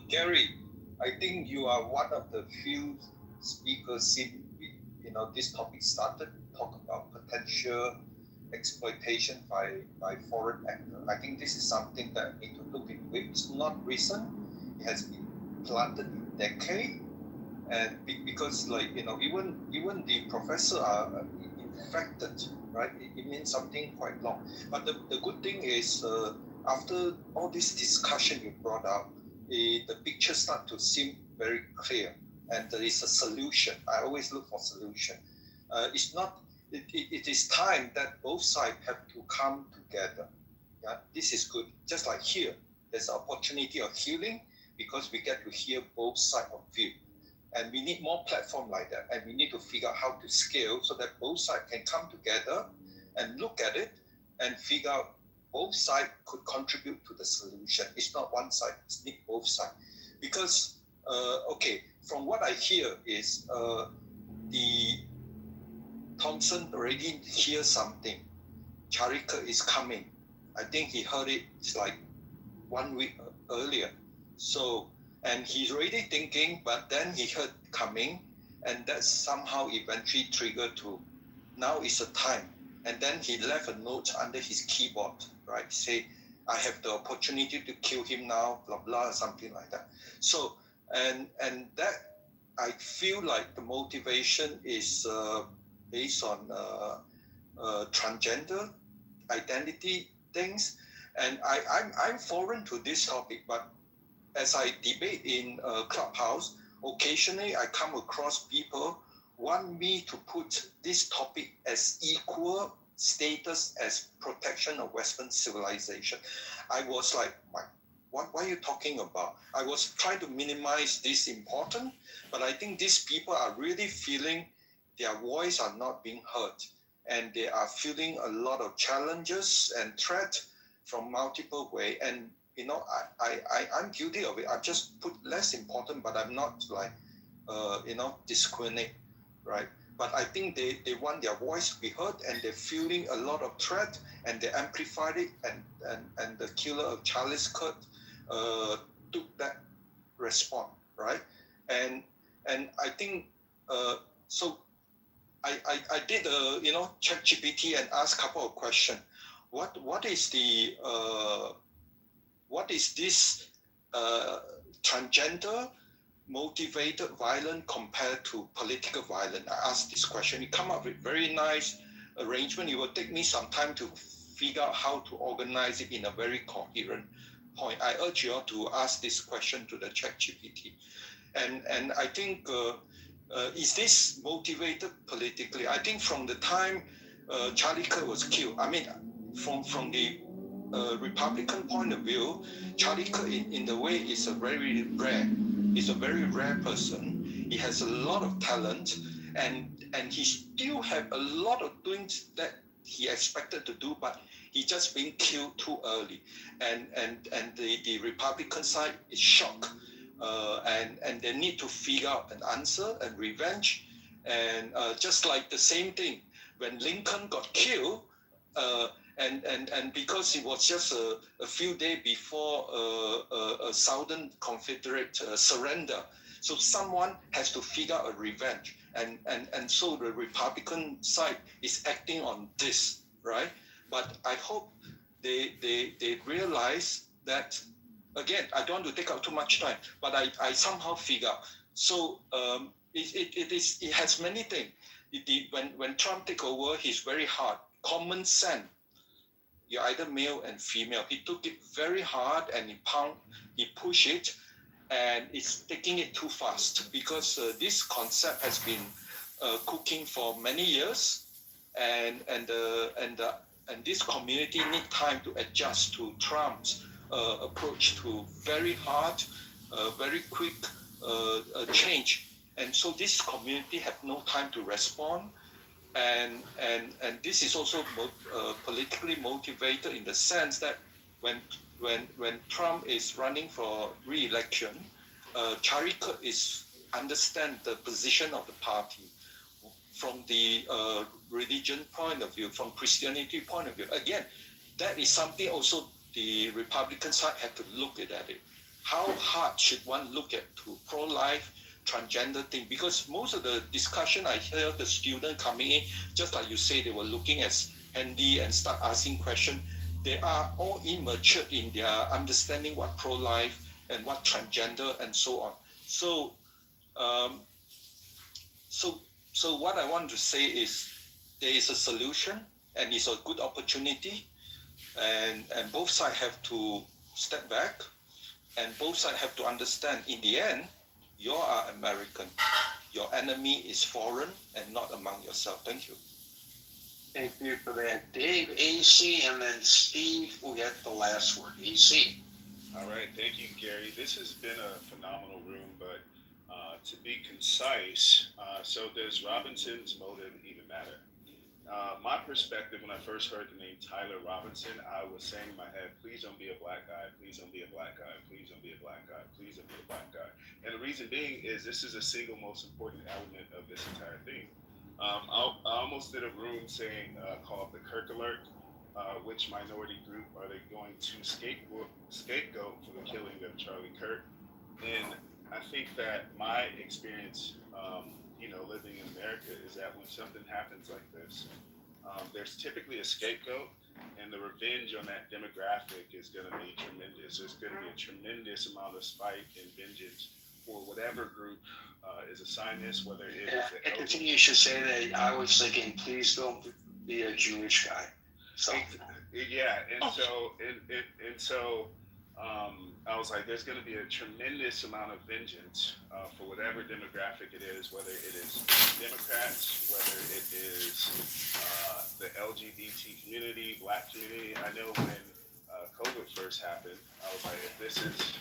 Gary, I think you are one of the few speakers since this topic started, talk about potential exploitation by foreign actors. I think this is something that we need to look into. It's not recent. It has been planted in decades, and because even the professor are infected, right? It means something quite long. But the good thing is after all this discussion you brought up, the picture start to seem very clear, and there is a solution. I always look for solution. It's not. It is time that both sides have to come together. Yeah, this is good. Just like here, there's an opportunity of healing because we get to hear both sides of view, and we need more platform like that. And we need to figure out how to scale so that both sides can come together and look at it and figure out both sides could contribute to the solution. It's not one side. It's need both sides. Because from what I hear is the Thompson already hears something. Charika is coming. I think he heard it like 1 week earlier. So, and he's already thinking, but then he heard coming, and that somehow eventually triggered to, now is the time. And then he left a note under his keyboard, right? Say, I have the opportunity to kill him now, blah, blah, something like that. So, and that, I feel like the motivation is based on transgender identity things. And I'm foreign to this topic, but as I debate in Clubhouse, occasionally I come across people want me to put this topic as equal status as protection of Western civilization. I was like, what are you talking about? I was trying to minimize this important, but I think these people are really feeling their voice are not being heard, and they are feeling a lot of challenges and threat from multiple ways. And I'm guilty of it. I just put less important, but I'm not like discriminate, right? But I think they want their voice to be heard, and they're feeling a lot of threat, and they amplified it, and the killer of Charles Kirk took that response, right? And I think so. I did ChatGPT and asked a couple of questions. What is this transgender motivated violence compared to political violence? I asked this question. It come up with very nice arrangement. It will take me some time to figure out how to organize it in a very coherent point. I urge you all to ask this question to the ChatGPT. And I think, is this motivated politically? I think from the time Charlie Kirk was killed, I mean, from the Republican point of view, Charlie Kirk in the way is a very rare person. He has a lot of talent, and he still have a lot of things that he expected to do, but he just been killed too early. And the Republican side is shocked. And they need to figure out an answer and revenge. And just like the same thing, when Lincoln got killed, and because it was just a few days before a Southern Confederate surrender, so someone has to figure out a revenge. And so the Republican side is acting on this, right? But I hope they realize that. Again, I don't want to take up too much time, but I somehow figure out. So it has many things. When Trump take over, he's very hard. Common sense you're either male and female. He took it very hard and he pushed it, and it's taking it too fast because this concept has been cooking for many years, and this community need time to adjust to Trump's approach to very hard, very quick change, and so this community have no time to respond, and this is also politically motivated in the sense that when Trump is running for re-election, Charlie Kirk is understand the position of the party from the religion point of view, from Christianity point of view. Again, that is something also the Republican side have to look at it. How hard should one look at to pro-life, transgender thing? Because most of the discussion I hear the student coming in, just like you say, they were looking at handy and start asking questions. They are all immature in their understanding what pro-life and what transgender and so on. So, so what I want to say is there is a solution and it's a good opportunity, and both sides have to step back, and both sides have to understand in the end, you are American. Your enemy is foreign and not among yourself. Thank you. Thank you for that. Dave, AC, and then Steve will get the last word. AC. All right. Thank you, Gary. This has been a phenomenal room, but to be concise, so does Robinson's motive even matter? My perspective, when I first heard the name Tyler Robinson, I was saying in my head, please don't be a black guy, please don't be a black guy, please don't be a black guy, please don't be a black guy. And the reason being is this is the single most important element of this entire thing. I almost did a room saying, called the Kirk Alert. Which minority group are they going to scapegoat for the killing of Charlie Kirk? And I think that my experience, living in America, is that when something happens like this, there's typically a scapegoat, and the revenge on that demographic is going to be tremendous. There's going to be a tremendous amount of spike and vengeance for whatever group is assigned this, whether it is. I think you should say that. I was thinking, please don't be a Jewish guy. So. Yeah, and so I was like, there's going to be a tremendous amount of vengeance for whatever demographic it is, whether it is Democrats, whether it is the LGBT community, Black community. I know when COVID first happened, I was like, if this is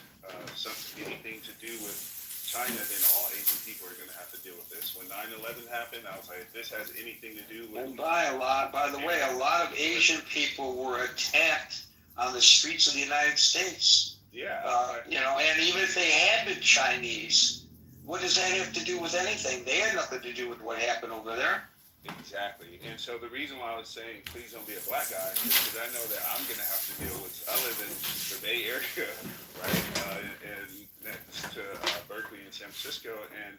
anything to do with China, then all Asian people are going to have to deal with this. When 9/11 happened, I was like, if this has anything to do with... And by the way, a lot of Asian people were attacked on the streets of the United States. Yeah. And even if they had been Chinese, what does that have to do with anything? They had nothing to do with what happened over there. Exactly. And so the reason why I was saying, please don't be a black guy, is because I know that I'm going to have to deal with... I live in the Bay Area, right? And next to Berkeley and San Francisco, and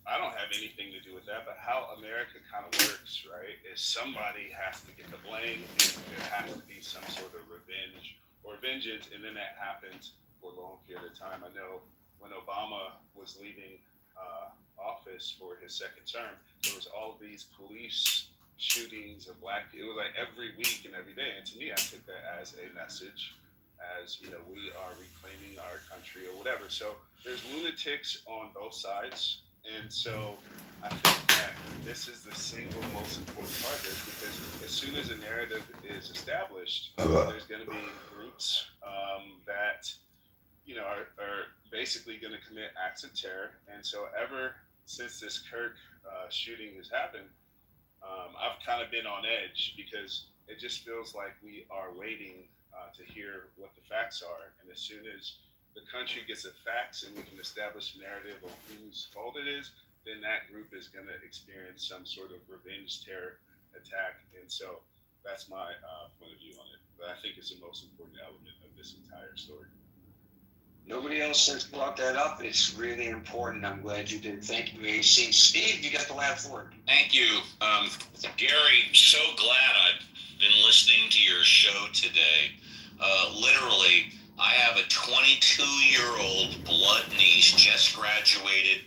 I don't have anything to do with that, but how America kind of works, right, is somebody has to get the blame, and there has to be some sort of revenge or vengeance, and then that happens for a long period of time. I know when Obama was leaving office for his second term, there was all these police shootings of black people. It was like every week and every day, and to me, I took that as a message, as we are reclaiming our country or whatever. So there's lunatics on both sides, and so I think that this is the single most important part of this, because as soon as a narrative is established, there's going to be groups that are basically going to commit acts of terror. And so ever since this Kirk shooting has happened, I've kind of been on edge, because it just feels like we are waiting to hear what the facts are. And as soon as the country gets the facts and we can establish a narrative of whose fault it is, then that group is going to experience some sort of revenge terror attack. And so that's my point of view on it. But I think it's the most important element of this entire story. Nobody else has brought that up. It's really important. I'm glad you did. Thank you, AC. Steve, you got the last word. Thank you. Gary, so glad I've been listening to your show today. Literally, I have a 22-year-old blood niece, just graduated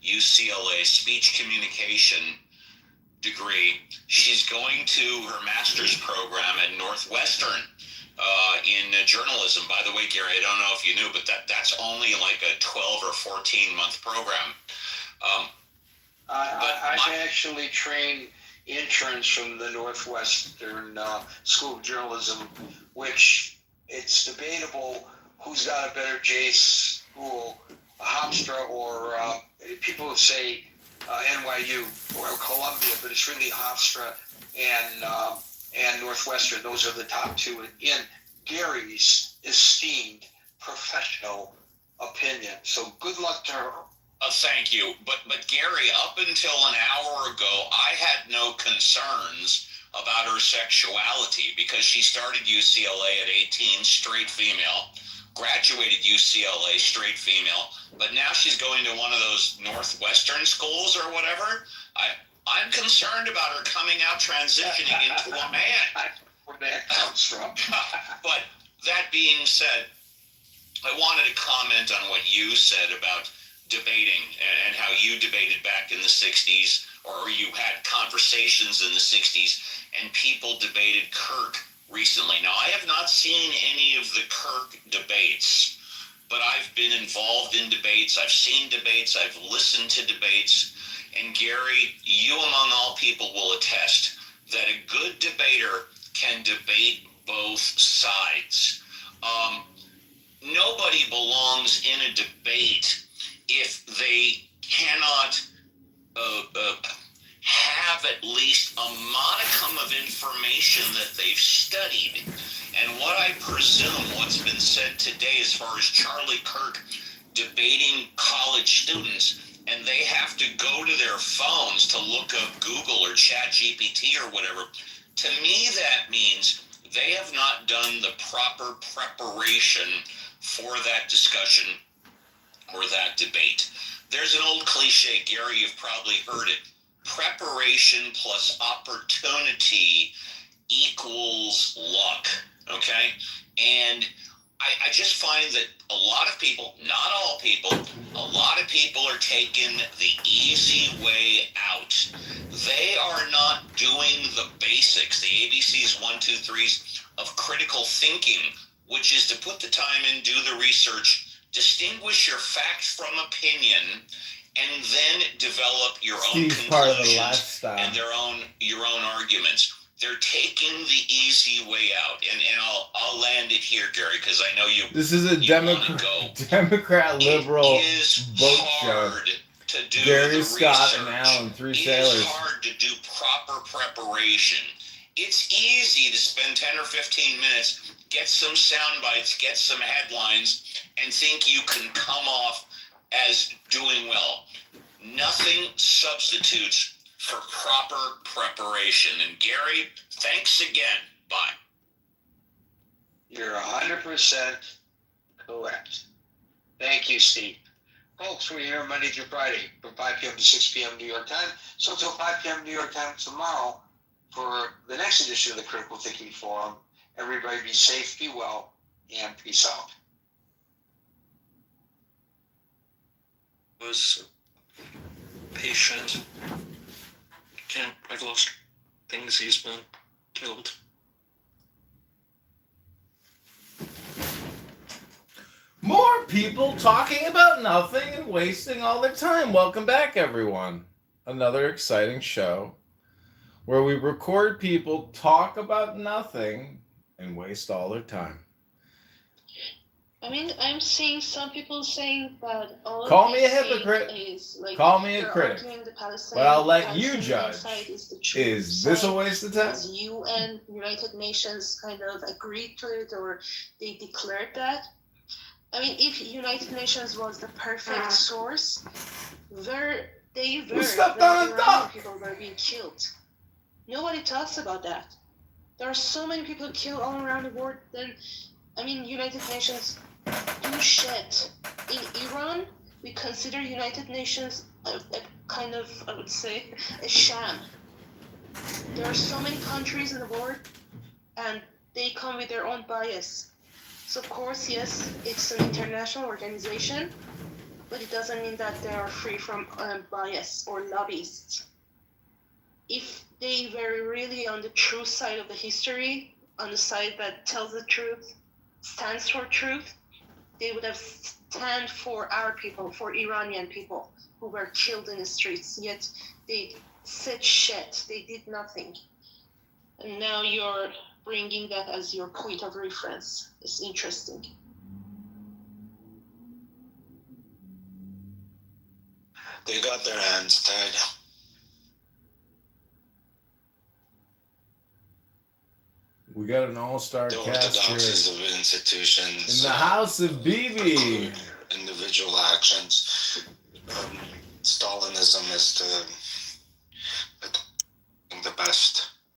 UCLA speech communication degree. She's going to her master's program at Northwestern in journalism. By the way, Gary, I don't know if you knew, but that's only like a 12 or 14-month program. I've actually trained interns from the Northwestern School of Journalism, which it's debatable who's got a better J school, Hofstra or people would say NYU or Columbia, but it's really Hofstra and Northwestern. Those are the top two in Gary's esteemed professional opinion. So good luck to her. Thank you. But Gary, up until an hour ago, I had no concerns about her sexuality because she started UCLA at 18, straight female, graduated UCLA, straight female, but now she's going to one of those Northwestern schools or whatever. I'm concerned about her coming out transitioning into a man. Where that comes from. But that being said, I wanted to comment on what you said about debating and how you debated back in the 60s, or you had conversations in the 60s, and people debated Kirk recently. Now, I have not seen any of the Kirk debates, but I've been involved in debates. I've seen debates. I've listened to debates. And Gary, you among all people will attest that a good debater can debate both sides. Nobody belongs in a debate if they cannot have at least a modicum of information that they've studied. And what I presume what's been said today as far as Charlie Kirk debating college students, and they have to go to their phones to look up Google or ChatGPT or whatever, to me that means they have not done the proper preparation for that discussion or that debate. There's an old cliche, Gary, you've probably heard it. Preparation plus opportunity equals luck, okay? And I just find that a lot of people, not all people, a lot of people are taking the easy way out. They are not doing the basics, the ABCs, 1, 2, 3s of critical thinking, which is to put the time in, do the research, distinguish your facts from opinion, and then develop your own conclusions and your own arguments. They're taking the easy way out, and I'll land it here, Gary, because I know you. This is a Democrat liberal vote show. To do Gary the Scott research. and Alan, three It sailors. is hard to do proper preparation. It's easy to spend 10 or 15 minutes, get some sound bites, get some headlines, and think you can come off as doing well. Nothing substitutes for proper preparation. And Gary, thanks again. Bye. You're 100% correct. Thank you, Steve. Folks, we're here Monday through Friday from 5 p.m. to 6 p.m. New York time. So until 5 p.m. New York time tomorrow for the next edition of the Critical Thinking Forum. Everybody be safe, be well, and peace out. Was patient. I've lost things. He's been killed. More people talking about nothing and wasting all their time. Welcome back, everyone. Another exciting show where we record people talk about nothing and waste all their time. I mean, I'm seeing some people saying that all Call me a they say hypocrite. is like Call me a they're critic. arguing the But I'll let you Palestinian judge. side is the true Is this a side. waste of time? Has UN, United Nations kind of agreed to it, or they declared that? I mean, if United Nations was the perfect source, Who stepped on a duck? people were being killed. Nobody talks about that. There are so many people killed all around the world. Then, I mean, United Nations do shit. In Iran, we consider United Nations a kind of, I would say, a sham. There are so many countries in the world, and they come with their own bias. So of course, yes, it's an international organization, but it doesn't mean that they are free from bias or lobbyists. if they were really on the true side of the history, on the side that tells the truth, stands for truth, they would have stand for our people, for Iranian people who were killed in the streets. Yet they said shit. They did nothing. And now you're bringing that as your point of reference. It's interesting. They got their hands tied. We got an all-star The cast here orthodoxies of institutions. in the house of BB. Individual actions. Stalinism is the best.